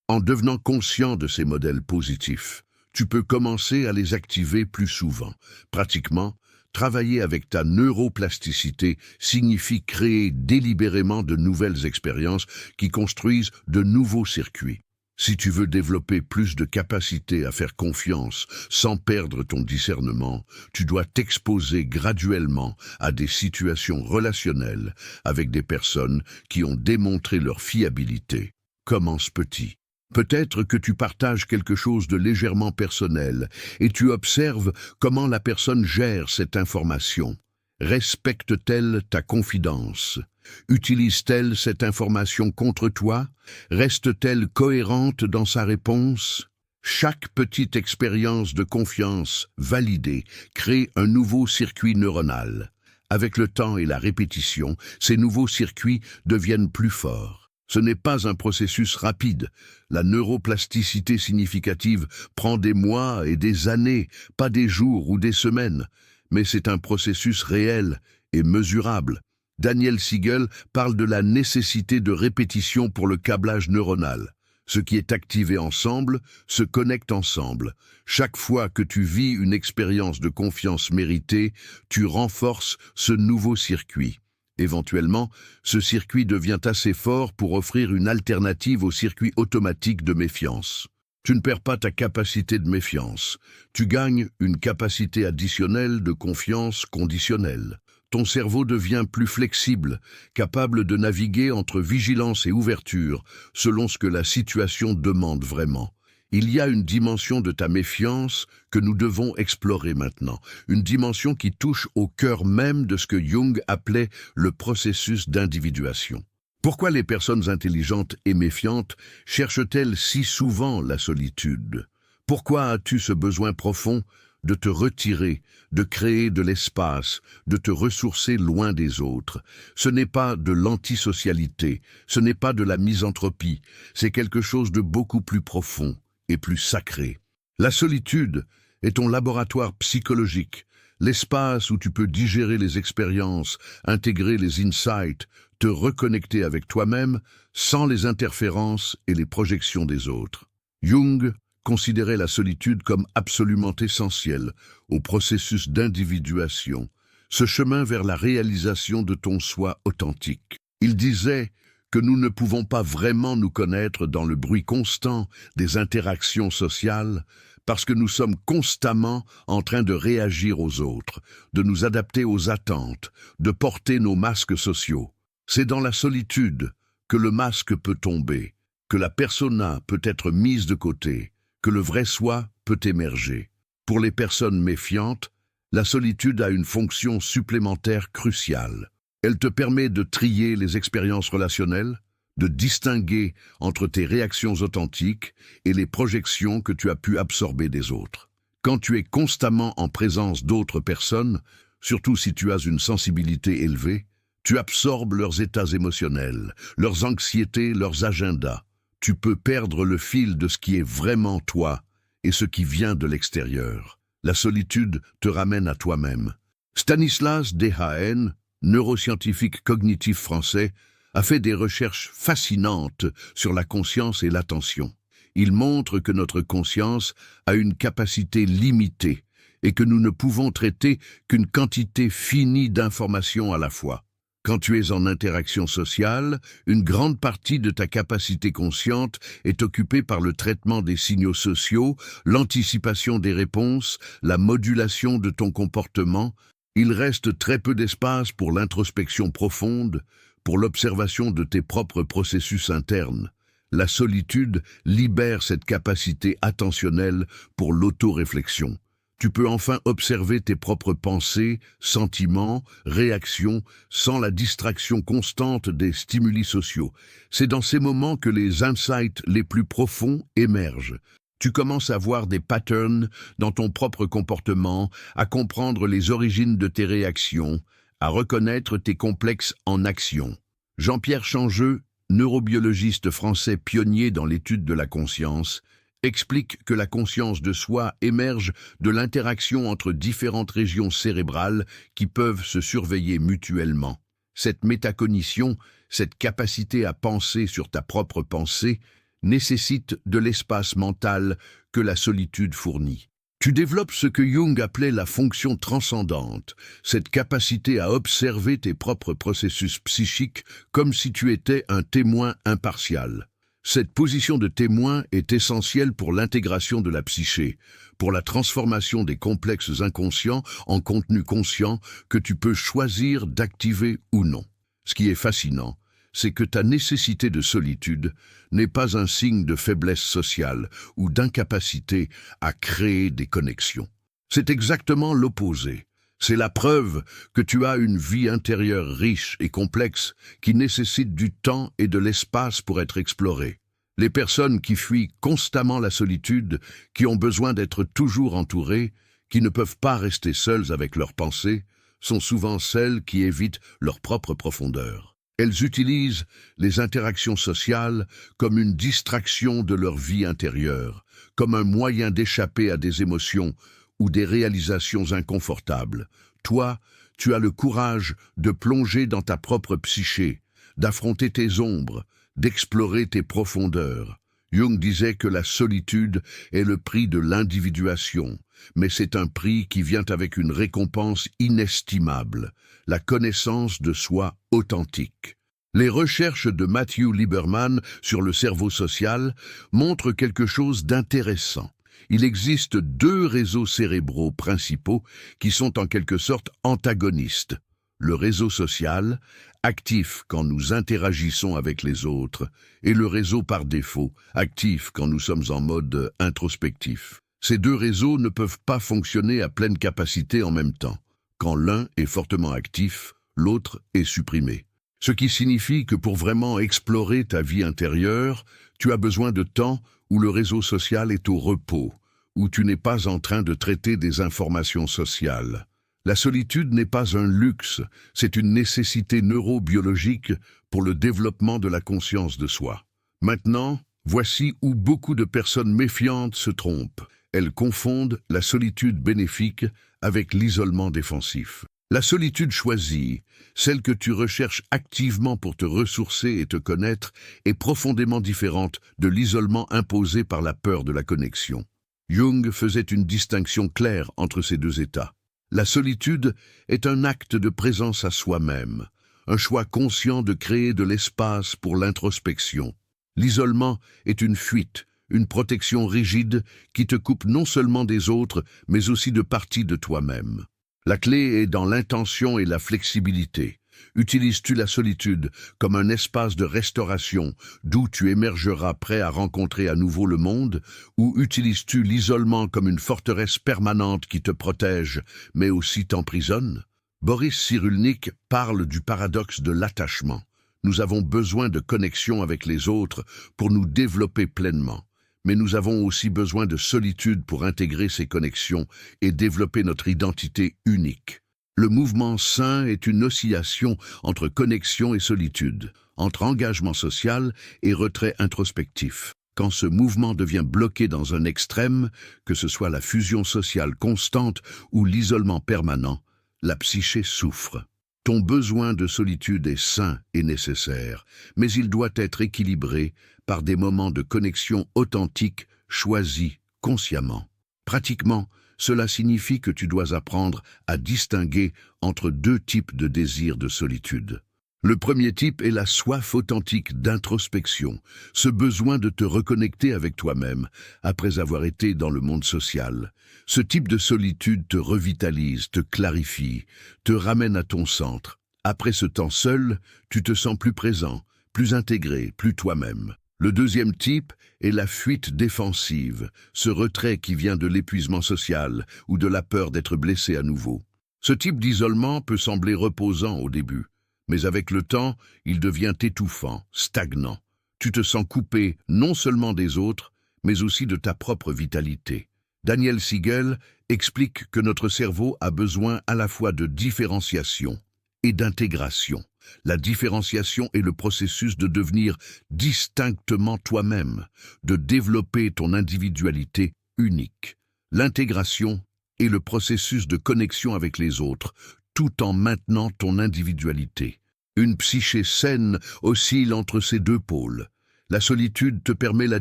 En devenant conscient de ces modèles positifs, tu peux commencer à les activer plus souvent. Pratiquement, travailler avec ta neuroplasticité signifie créer délibérément de nouvelles expériences qui construisent de nouveaux circuits. Si tu veux développer plus de capacité à faire confiance sans perdre ton discernement, tu dois t'exposer graduellement à des situations relationnelles avec des personnes qui ont démontré leur fiabilité. Commence petit. Peut-être que tu partages quelque chose de légèrement personnel et tu observes comment la personne gère cette information. Respecte-t-elle ta confidence? Utilise-t-elle cette information contre toi? Reste-t-elle cohérente dans sa réponse? Chaque petite expérience de confiance validée crée un nouveau circuit neuronal. Avec le temps et la répétition, ces nouveaux circuits deviennent plus forts. Ce n'est pas un processus rapide. La neuroplasticité significative prend des mois et des années, pas des jours ou des semaines. Mais c'est un processus réel et mesurable. Daniel Siegel parle de la nécessité de répétition pour le câblage neuronal. Ce qui est activé ensemble se connecte ensemble. Chaque fois que tu vis une expérience de confiance méritée, tu renforces ce nouveau circuit. Éventuellement, ce circuit devient assez fort pour offrir une alternative au circuit automatique de méfiance. Tu ne perds pas ta capacité de méfiance. Tu gagnes une capacité additionnelle de confiance conditionnelle. Ton cerveau devient plus flexible, capable de naviguer entre vigilance et ouverture, selon ce que la situation demande vraiment. Il y a une dimension de ta méfiance que nous devons explorer maintenant, une dimension qui touche au cœur même de ce que Jung appelait le processus d'individuation. Pourquoi les personnes intelligentes et méfiantes cherchent-elles si souvent la solitude? Pourquoi as-tu ce besoin profond de te retirer, de créer de l'espace, de te ressourcer loin des autres? Ce n'est pas de l'antisocialité, ce n'est pas de la misanthropie, c'est quelque chose de beaucoup plus profond et plus sacré. La solitude est ton laboratoire psychologique, l'espace où tu peux digérer les expériences, intégrer les insights, te reconnecter avec toi-même sans les interférences et les projections des autres. Jung considérait la solitude comme absolument essentielle au processus d'individuation, ce chemin vers la réalisation de ton soi authentique. Il disait que nous ne pouvons pas vraiment nous connaître dans le bruit constant des interactions sociales parce que nous sommes constamment en train de réagir aux autres, de nous adapter aux attentes, de porter nos masques sociaux. C'est dans la solitude que le masque peut tomber, que la persona peut être mise de côté, que le vrai soi peut émerger. Pour les personnes méfiantes, la solitude a une fonction supplémentaire cruciale. Elle te permet de trier les expériences relationnelles, de distinguer entre tes réactions authentiques et les projections que tu as pu absorber des autres. Quand tu es constamment en présence d'autres personnes, surtout si tu as une sensibilité élevée, tu absorbes leurs états émotionnels, leurs anxiétés, leurs agendas. Tu peux perdre le fil de ce qui est vraiment toi et ce qui vient de l'extérieur. La solitude te ramène à toi-même. Stanislas Dehaene, neuroscientifique cognitif français, a fait des recherches fascinantes sur la conscience et l'attention. Il montre que notre conscience a une capacité limitée et que nous ne pouvons traiter qu'une quantité finie d'informations à la fois. Quand tu es en interaction sociale, une grande partie de ta capacité consciente est occupée par le traitement des signaux sociaux, l'anticipation des réponses, la modulation de ton comportement. Il reste très peu d'espace pour l'introspection profonde, pour l'observation de tes propres processus internes. La solitude libère cette capacité attentionnelle pour l'autoréflexion. Tu peux enfin observer tes propres pensées, sentiments, réactions, sans la distraction constante des stimuli sociaux. C'est dans ces moments que les insights les plus profonds émergent. Tu commences à voir des patterns dans ton propre comportement, à comprendre les origines de tes réactions, à reconnaître tes complexes en action. Jean-Pierre Changeux, neurobiologiste français pionnier dans l'étude de la conscience, explique que la conscience de soi émerge de l'interaction entre différentes régions cérébrales qui peuvent se surveiller mutuellement. Cette métacognition, cette capacité à penser sur ta propre pensée, nécessite de l'espace mental que la solitude fournit. Tu développes ce que Jung appelait la fonction transcendante, cette capacité à observer tes propres processus psychiques comme si tu étais un témoin impartial. Cette position de témoin est essentielle pour l'intégration de la psyché, pour la transformation des complexes inconscients en contenus conscients que tu peux choisir d'activer ou non. Ce qui est fascinant, c'est que ta nécessité de solitude n'est pas un signe de faiblesse sociale ou d'incapacité à créer des connexions. C'est exactement l'opposé. C'est la preuve que tu as une vie intérieure riche et complexe qui nécessite du temps et de l'espace pour être explorée. Les personnes qui fuient constamment la solitude, qui ont besoin d'être toujours entourées, qui ne peuvent pas rester seules avec leurs pensées, sont souvent celles qui évitent leur propre profondeur. Elles utilisent les interactions sociales comme une distraction de leur vie intérieure, comme un moyen d'échapper à des émotions ou des réalisations inconfortables. Toi, tu as le courage de plonger dans ta propre psyché, d'affronter tes ombres, d'explorer tes profondeurs. Jung disait que la solitude est le prix de l'individuation, mais c'est un prix qui vient avec une récompense inestimable, la connaissance de soi authentique. Les recherches de Matthew Lieberman sur le cerveau social montrent quelque chose d'intéressant. Il existe deux réseaux cérébraux principaux qui sont en quelque sorte antagonistes. Le réseau social, actif quand nous interagissons avec les autres, et le réseau par défaut, actif quand nous sommes en mode introspectif. Ces deux réseaux ne peuvent pas fonctionner à pleine capacité en même temps. Quand l'un est fortement actif, l'autre est supprimé. Ce qui signifie que pour vraiment explorer ta vie intérieure, tu as besoin de temps où le réseau social est au repos, où tu n'es pas en train de traiter des informations sociales. La solitude n'est pas un luxe, c'est une nécessité neurobiologique pour le développement de la conscience de soi. Maintenant, voici où beaucoup de personnes méfiantes se trompent. Elles confondent la solitude bénéfique avec l'isolement défensif. La solitude choisie, celle que tu recherches activement pour te ressourcer et te connaître, est profondément différente de l'isolement imposé par la peur de la connexion. Jung faisait une distinction claire entre ces deux états. La solitude est un acte de présence à soi-même, un choix conscient de créer de l'espace pour l'introspection. L'isolement est une fuite, une protection rigide qui te coupe non seulement des autres, mais aussi de parties de toi-même. La clé est dans l'intention et la flexibilité. Utilises-tu la solitude comme un espace de restauration d'où tu émergeras prêt à rencontrer à nouveau le monde, ou utilises-tu l'isolement comme une forteresse permanente qui te protège, mais aussi t'emprisonne? Boris Cyrulnik parle du paradoxe de l'attachement. Nous avons besoin de connexion avec les autres pour nous développer pleinement. Mais nous avons aussi besoin de solitude pour intégrer ces connexions et développer notre identité unique. Le mouvement sain est une oscillation entre connexion et solitude, entre engagement social et retrait introspectif. Quand ce mouvement devient bloqué dans un extrême, que ce soit la fusion sociale constante ou l'isolement permanent, la psyché souffre. Ton besoin de solitude est sain et nécessaire, mais il doit être équilibré par des moments de connexion authentique choisis consciemment. Pratiquement, cela signifie que tu dois apprendre à distinguer entre deux types de désirs de solitude. Le premier type est la soif authentique d'introspection, ce besoin de te reconnecter avec toi-même après avoir été dans le monde social. Ce type de solitude te revitalise, te clarifie, te ramène à ton centre. Après ce temps seul, tu te sens plus présent, plus intégré, plus toi-même. Le deuxième type est la fuite défensive, ce retrait qui vient de l'épuisement social ou de la peur d'être blessé à nouveau. Ce type d'isolement peut sembler reposant au début, mais avec le temps, il devient étouffant, stagnant. Tu te sens coupé non seulement des autres, mais aussi de ta propre vitalité. Daniel Siegel explique que notre cerveau a besoin à la fois de différenciation et d'intégration. La différenciation est le processus de devenir distinctement toi-même, de développer ton individualité unique. L'intégration est le processus de connexion avec les autres, tout en maintenant ton individualité. Une psyché saine oscille entre ces deux pôles. La solitude te permet la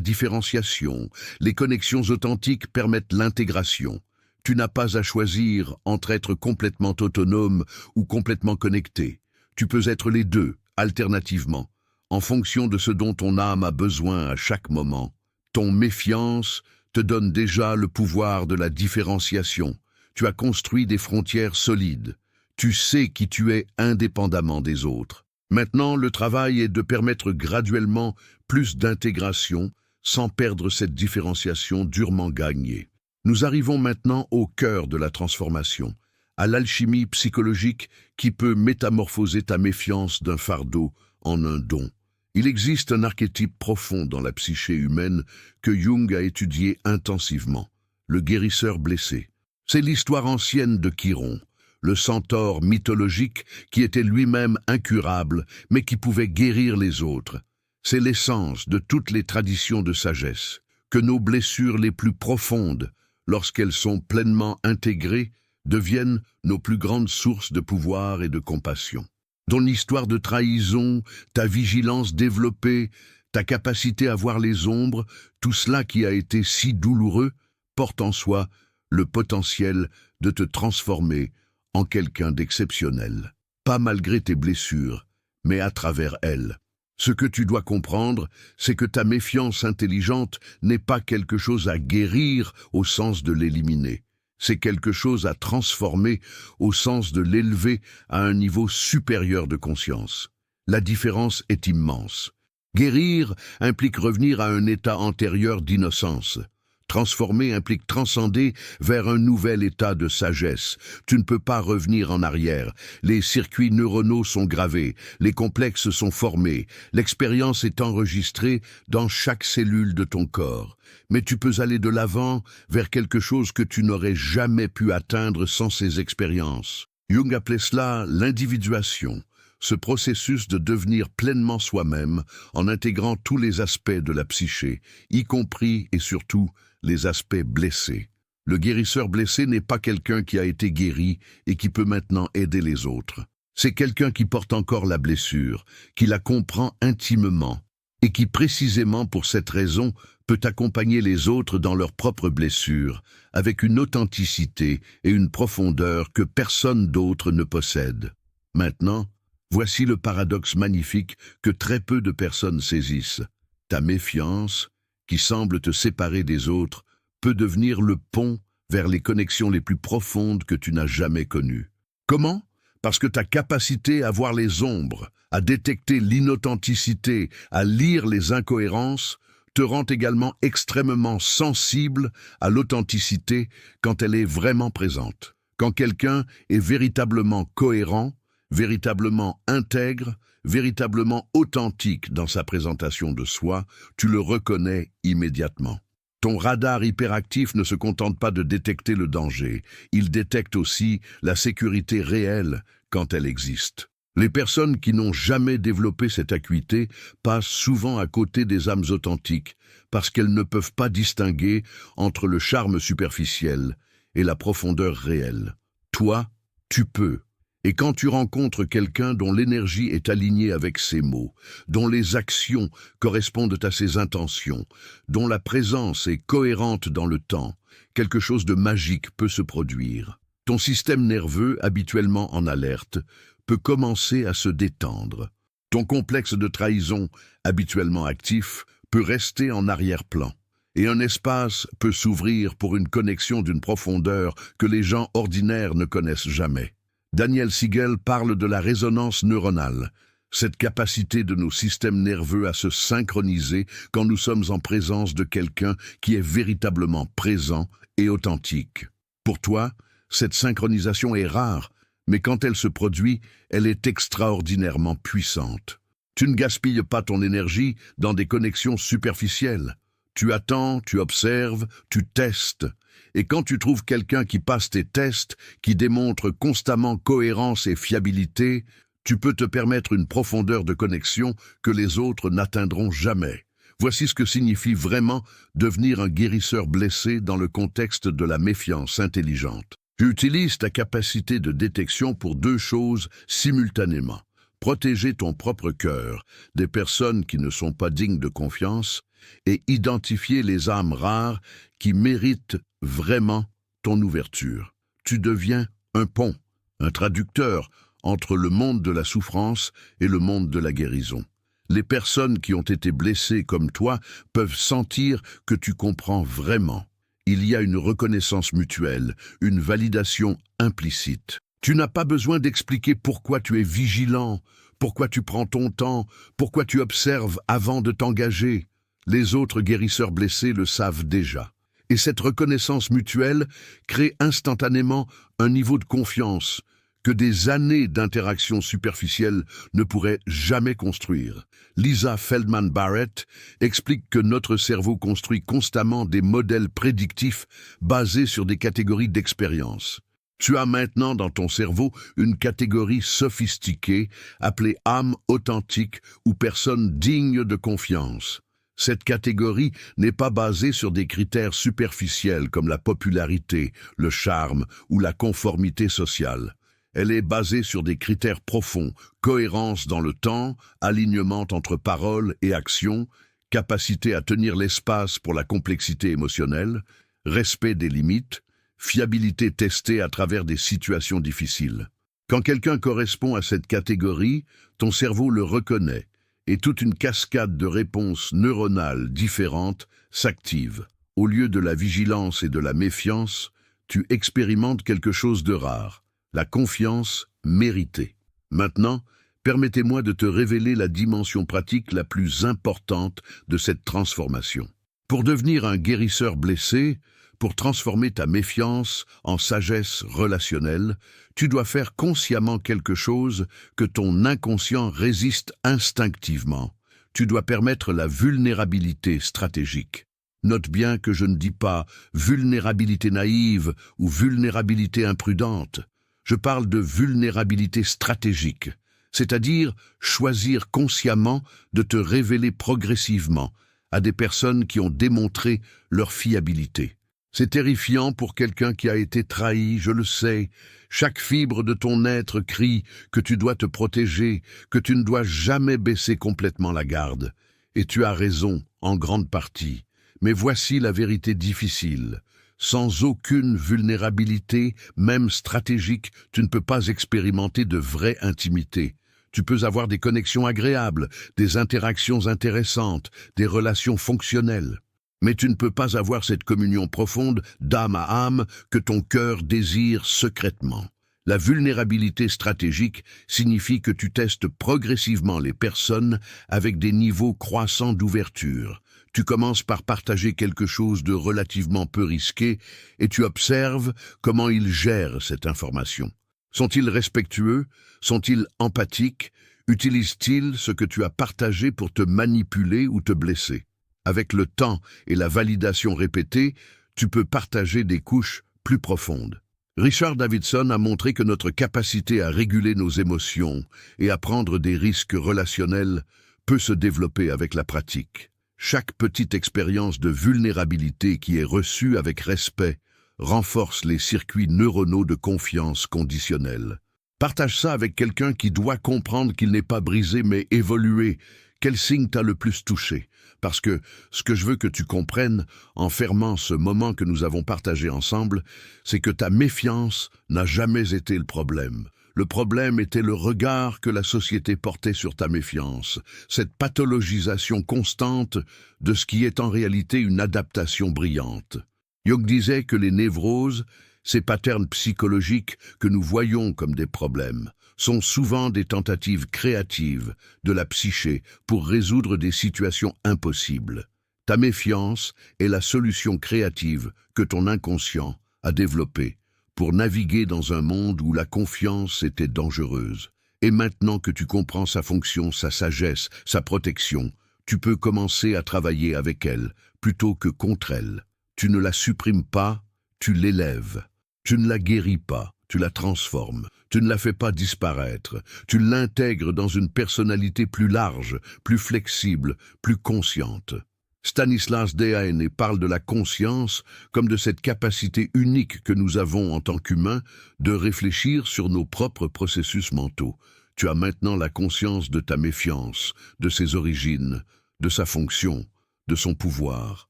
différenciation, les connexions authentiques permettent l'intégration. Tu n'as pas à choisir entre être complètement autonome ou complètement connecté. Tu peux être les deux, alternativement, en fonction de ce dont ton âme a besoin à chaque moment. Ton méfiance te donne déjà le pouvoir de la différenciation. Tu as construit des frontières solides. Tu sais qui tu es indépendamment des autres. Maintenant, le travail est de permettre graduellement plus d'intégration sans perdre cette différenciation durement gagnée. Nous arrivons maintenant au cœur de la transformation, à l'alchimie psychologique qui peut métamorphoser ta méfiance d'un fardeau en un don. Il existe un archétype profond dans la psyché humaine que Jung a étudié intensivement, le guérisseur blessé. C'est l'histoire ancienne de Chiron, le centaure mythologique qui était lui-même incurable, mais qui pouvait guérir les autres. C'est l'essence de toutes les traditions de sagesse, que nos blessures les plus profondes, lorsqu'elles sont pleinement intégrées, deviennent nos plus grandes sources de pouvoir et de compassion. Ton histoire de trahison, ta vigilance développée, ta capacité à voir les ombres, tout cela qui a été si douloureux, porte en soi le potentiel de te transformer en quelqu'un d'exceptionnel. Pas malgré tes blessures, mais à travers elles. Ce que tu dois comprendre, c'est que ta méfiance intelligente n'est pas quelque chose à guérir au sens de l'éliminer. C'est quelque chose à transformer au sens de l'élever à un niveau supérieur de conscience. La différence est immense. Guérir implique revenir à un état antérieur d'innocence. Transformer implique transcender vers un nouvel état de sagesse. Tu ne peux pas revenir en arrière. Les circuits neuronaux sont gravés, les complexes sont formés, l'expérience est enregistrée dans chaque cellule de ton corps. Mais tu peux aller de l'avant vers quelque chose que tu n'aurais jamais pu atteindre sans ces expériences. Jung appelait cela l'individuation, ce processus de devenir pleinement soi-même en intégrant tous les aspects de la psyché, y compris et surtout les aspects blessés. Le guérisseur blessé n'est pas quelqu'un qui a été guéri et qui peut maintenant aider les autres. C'est quelqu'un qui porte encore la blessure, qui la comprend intimement et qui précisément pour cette raison peut accompagner les autres dans leurs propres blessures avec une authenticité et une profondeur que personne d'autre ne possède. Maintenant, voici le paradoxe magnifique que très peu de personnes saisissent. Ta méfiance, qui semble te séparer des autres, peut devenir le pont vers les connexions les plus profondes que tu n'as jamais connues. Comment ? Parce que ta capacité à voir les ombres, à détecter l'inauthenticité, à lire les incohérences, te rend également extrêmement sensible à l'authenticité quand elle est vraiment présente. Quand quelqu'un est véritablement cohérent, véritablement intègre, véritablement authentique dans sa présentation de soi, tu le reconnais immédiatement. Ton radar hyperactif ne se contente pas de détecter le danger, il détecte aussi la sécurité réelle quand elle existe. Les personnes qui n'ont jamais développé cette acuité passent souvent à côté des âmes authentiques parce qu'elles ne peuvent pas distinguer entre le charme superficiel et la profondeur réelle. Toi, tu peux. Et quand tu rencontres quelqu'un dont l'énergie est alignée avec ses mots, dont les actions correspondent à ses intentions, dont la présence est cohérente dans le temps, quelque chose de magique peut se produire. Ton système nerveux, habituellement en alerte, peut commencer à se détendre. Ton complexe de trahison, habituellement actif, peut rester en arrière-plan. Et un espace peut s'ouvrir pour une connexion d'une profondeur que les gens ordinaires ne connaissent jamais. Daniel Siegel parle de la résonance neuronale, cette capacité de nos systèmes nerveux à se synchroniser quand nous sommes en présence de quelqu'un qui est véritablement présent et authentique. Pour toi, cette synchronisation est rare, mais quand elle se produit, elle est extraordinairement puissante. Tu ne gaspilles pas ton énergie dans des connexions superficielles. Tu attends, tu observes, tu testes. Et quand tu trouves quelqu'un qui passe tes tests, qui démontre constamment cohérence et fiabilité, tu peux te permettre une profondeur de connexion que les autres n'atteindront jamais. Voici ce que signifie vraiment devenir un guérisseur blessé dans le contexte de la méfiance intelligente. Tu utilises ta capacité de détection pour deux choses simultanément. Protéger ton propre cœur des personnes qui ne sont pas dignes de confiance et identifier les âmes rares qui méritent vraiment ton ouverture. Tu deviens un pont, un traducteur entre le monde de la souffrance et le monde de la guérison. Les personnes qui ont été blessées comme toi peuvent sentir que tu comprends vraiment. Il y a une reconnaissance mutuelle, une validation implicite. Tu n'as pas besoin d'expliquer pourquoi tu es vigilant, pourquoi tu prends ton temps, pourquoi tu observes avant de t'engager. Les autres guérisseurs blessés le savent déjà. Et cette reconnaissance mutuelle crée instantanément un niveau de confiance que des années d'interactions superficielles ne pourraient jamais construire. Lisa Feldman Barrett explique que notre cerveau construit constamment des modèles prédictifs basés sur des catégories d'expérience. Tu as maintenant dans ton cerveau une catégorie sophistiquée appelée âme authentique ou personne digne de confiance. Cette catégorie n'est pas basée sur des critères superficiels comme la popularité, le charme ou la conformité sociale. Elle est basée sur des critères profonds, cohérence dans le temps, alignement entre paroles et actions, capacité à tenir l'espace pour la complexité émotionnelle, respect des limites, fiabilité testée à travers des situations difficiles. Quand quelqu'un correspond à cette catégorie, ton cerveau le reconnaît et toute une cascade de réponses neuronales différentes s'active. Au lieu de la vigilance et de la méfiance, tu expérimentes quelque chose de rare. La confiance méritée. Maintenant, permettez-moi de te révéler la dimension pratique la plus importante de cette transformation. Pour devenir un guérisseur blessé, pour transformer ta méfiance en sagesse relationnelle, tu dois faire consciemment quelque chose que ton inconscient résiste instinctivement. Tu dois permettre la vulnérabilité stratégique. Note bien que je ne dis pas vulnérabilité naïve ou vulnérabilité imprudente. Je parle de vulnérabilité stratégique, c'est-à-dire choisir consciemment de te révéler progressivement à des personnes qui ont démontré leur fiabilité. C'est terrifiant pour quelqu'un qui a été trahi, je le sais. Chaque fibre de ton être crie que tu dois te protéger, que tu ne dois jamais baisser complètement la garde. Et tu as raison, en grande partie. Mais voici la vérité difficile. Sans aucune vulnérabilité, même stratégique, tu ne peux pas expérimenter de vraie intimité. Tu peux avoir des connexions agréables, des interactions intéressantes, des relations fonctionnelles. Mais tu ne peux pas avoir cette communion profonde, d'âme à âme, que ton cœur désire secrètement. La vulnérabilité stratégique signifie que tu testes progressivement les personnes avec des niveaux croissants d'ouverture. Tu commences par partager quelque chose de relativement peu risqué et tu observes comment ils gèrent cette information. Sont-ils respectueux? Sont-ils empathiques? Utilisent-ils ce que tu as partagé pour te manipuler ou te blesser? Avec le temps et la validation répétée, tu peux partager des couches plus profondes. Richard Davidson a montré que notre capacité à réguler nos émotions et à prendre des risques relationnels peut se développer avec la pratique. Chaque petite expérience de vulnérabilité qui est reçue avec respect renforce les circuits neuronaux de confiance conditionnelle. Partage ça avec quelqu'un qui doit comprendre qu'il n'est pas brisé mais évolué. Quel signe t'a le plus touché? Parce que ce que je veux que tu comprennes, en fermant ce moment que nous avons partagé ensemble, c'est que ta méfiance n'a jamais été le problème. Le problème était le regard que la société portait sur ta méfiance, cette pathologisation constante de ce qui est en réalité une adaptation brillante. Jung disait que les névroses, ces patterns psychologiques que nous voyons comme des problèmes, sont souvent des tentatives créatives de la psyché pour résoudre des situations impossibles. Ta méfiance est la solution créative que ton inconscient a développée pour naviguer dans un monde où la confiance était dangereuse. Et maintenant que tu comprends sa fonction, sa sagesse, sa protection, tu peux commencer à travailler avec elle plutôt que contre elle. Tu ne la supprimes pas, tu l'élèves. Tu ne la guéris pas, tu la transformes. Tu ne la fais pas disparaître. Tu l'intègres dans une personnalité plus large, plus flexible, plus consciente. Stanislas Dehaene parle de la conscience comme de cette capacité unique que nous avons en tant qu'humains de réfléchir sur nos propres processus mentaux. Tu as maintenant la conscience de ta méfiance, de ses origines, de sa fonction, de son pouvoir.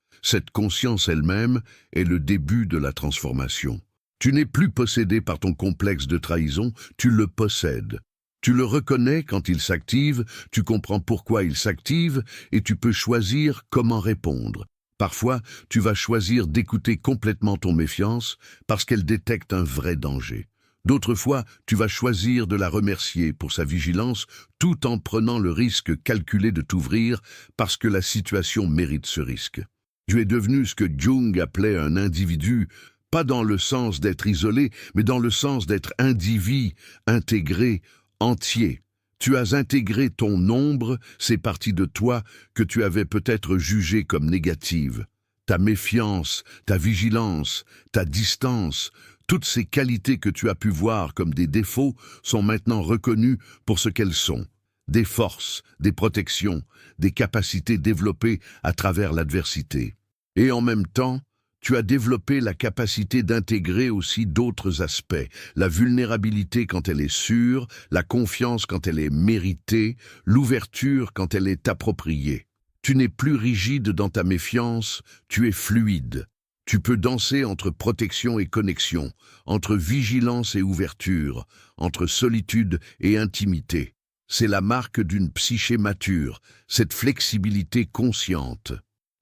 Cette conscience elle-même est le début de la transformation. Tu n'es plus possédé par ton complexe de trahison, tu le possèdes. Tu le reconnais quand il s'active, tu comprends pourquoi il s'active et tu peux choisir comment répondre. Parfois, tu vas choisir d'écouter complètement ton méfiance parce qu'elle détecte un vrai danger. D'autres fois, tu vas choisir de la remercier pour sa vigilance tout en prenant le risque calculé de t'ouvrir parce que la situation mérite ce risque. Tu es devenu ce que Jung appelait un individu, pas dans le sens d'être isolé, mais dans le sens d'être individu, intégré, entier. Tu as intégré ton ombre, ces parties de toi que tu avais peut-être jugées comme négatives. Ta méfiance, ta vigilance, ta distance, toutes ces qualités que tu as pu voir comme des défauts sont maintenant reconnues pour ce qu'elles sont. Des forces, des protections, des capacités développées à travers l'adversité. Et en même temps, tu as développé la capacité d'intégrer aussi d'autres aspects, la vulnérabilité quand elle est sûre, la confiance quand elle est méritée, l'ouverture quand elle est appropriée. Tu n'es plus rigide dans ta méfiance, tu es fluide. Tu peux danser entre protection et connexion, entre vigilance et ouverture, entre solitude et intimité. C'est la marque d'une psyché mature, cette flexibilité consciente.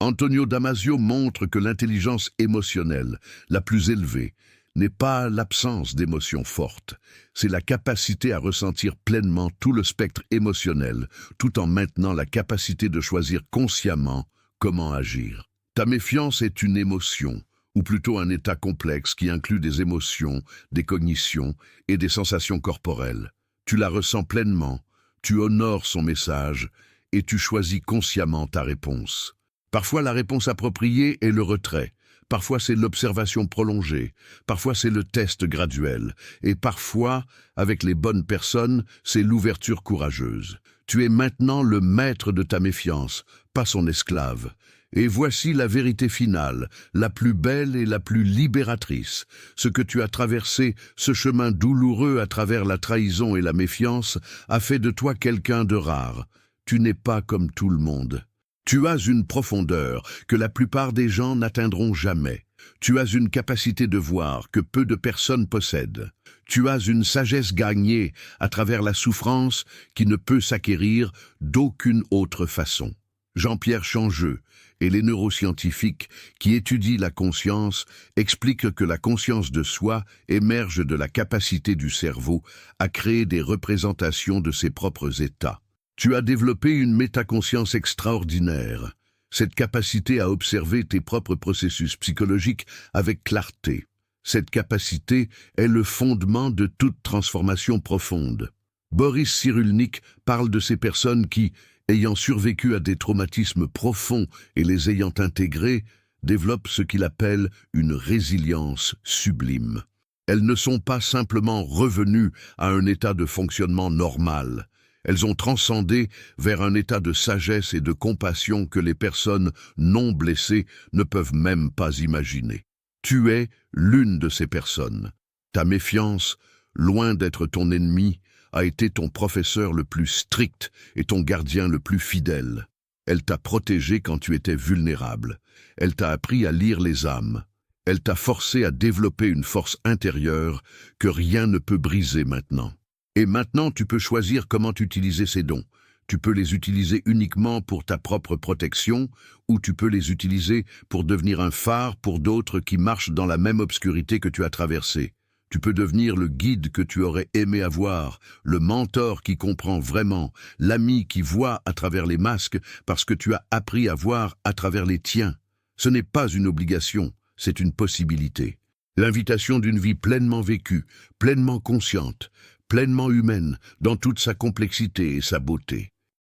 Antonio Damasio montre que l'intelligence émotionnelle, la plus élevée, n'est pas l'absence d'émotions fortes, c'est la capacité à ressentir pleinement tout le spectre émotionnel, tout en maintenant la capacité de choisir consciemment comment agir. Ta méfiance est une émotion, ou plutôt un état complexe qui inclut des émotions, des cognitions et des sensations corporelles. Tu la ressens pleinement, tu honores son message et tu choisis consciemment ta réponse. Parfois, la réponse appropriée est le retrait. Parfois, c'est l'observation prolongée. Parfois, c'est le test graduel. Et parfois, avec les bonnes personnes, c'est l'ouverture courageuse. Tu es maintenant le maître de ta méfiance, pas son esclave. Et voici la vérité finale, la plus belle et la plus libératrice. Ce que tu as traversé, ce chemin douloureux à travers la trahison et la méfiance, a fait de toi quelqu'un de rare. Tu n'es pas comme tout le monde. Tu as une profondeur que la plupart des gens n'atteindront jamais. Tu as une capacité de voir que peu de personnes possèdent. Tu as une sagesse gagnée à travers la souffrance qui ne peut s'acquérir d'aucune autre façon. Jean-Pierre Changeux et les neuroscientifiques qui étudient la conscience expliquent que la conscience de soi émerge de la capacité du cerveau à créer des représentations de ses propres états. Tu as développé une métaconscience extraordinaire, cette capacité à observer tes propres processus psychologiques avec clarté. Cette capacité est le fondement de toute transformation profonde. Boris Cyrulnik parle de ces personnes qui, ayant survécu à des traumatismes profonds et les ayant intégrés, développent ce qu'il appelle une résilience sublime. Elles ne sont pas simplement revenues à un état de fonctionnement normal. Elles ont transcendé vers un état de sagesse et de compassion que les personnes non blessées ne peuvent même pas imaginer. Tu es l'une de ces personnes. Ta méfiance, loin d'être ton ennemi, a été ton professeur le plus strict et ton gardien le plus fidèle. Elle t'a protégé quand tu étais vulnérable. Elle t'a appris à lire les âmes. Elle t'a forcé à développer une force intérieure que rien ne peut briser maintenant. Et maintenant, tu peux choisir comment utiliser ces dons. Tu peux les utiliser uniquement pour ta propre protection, ou tu peux les utiliser pour devenir un phare pour d'autres qui marchent dans la même obscurité que tu as traversée. Tu peux devenir le guide que tu aurais aimé avoir, le mentor qui comprend vraiment, l'ami qui voit à travers les masques parce que tu as appris à voir à travers les tiens. Ce n'est pas une obligation, c'est une possibilité. L'invitation d'une vie pleinement vécue, pleinement consciente, pleinement humaine, dans toute sa complexité et sa beauté.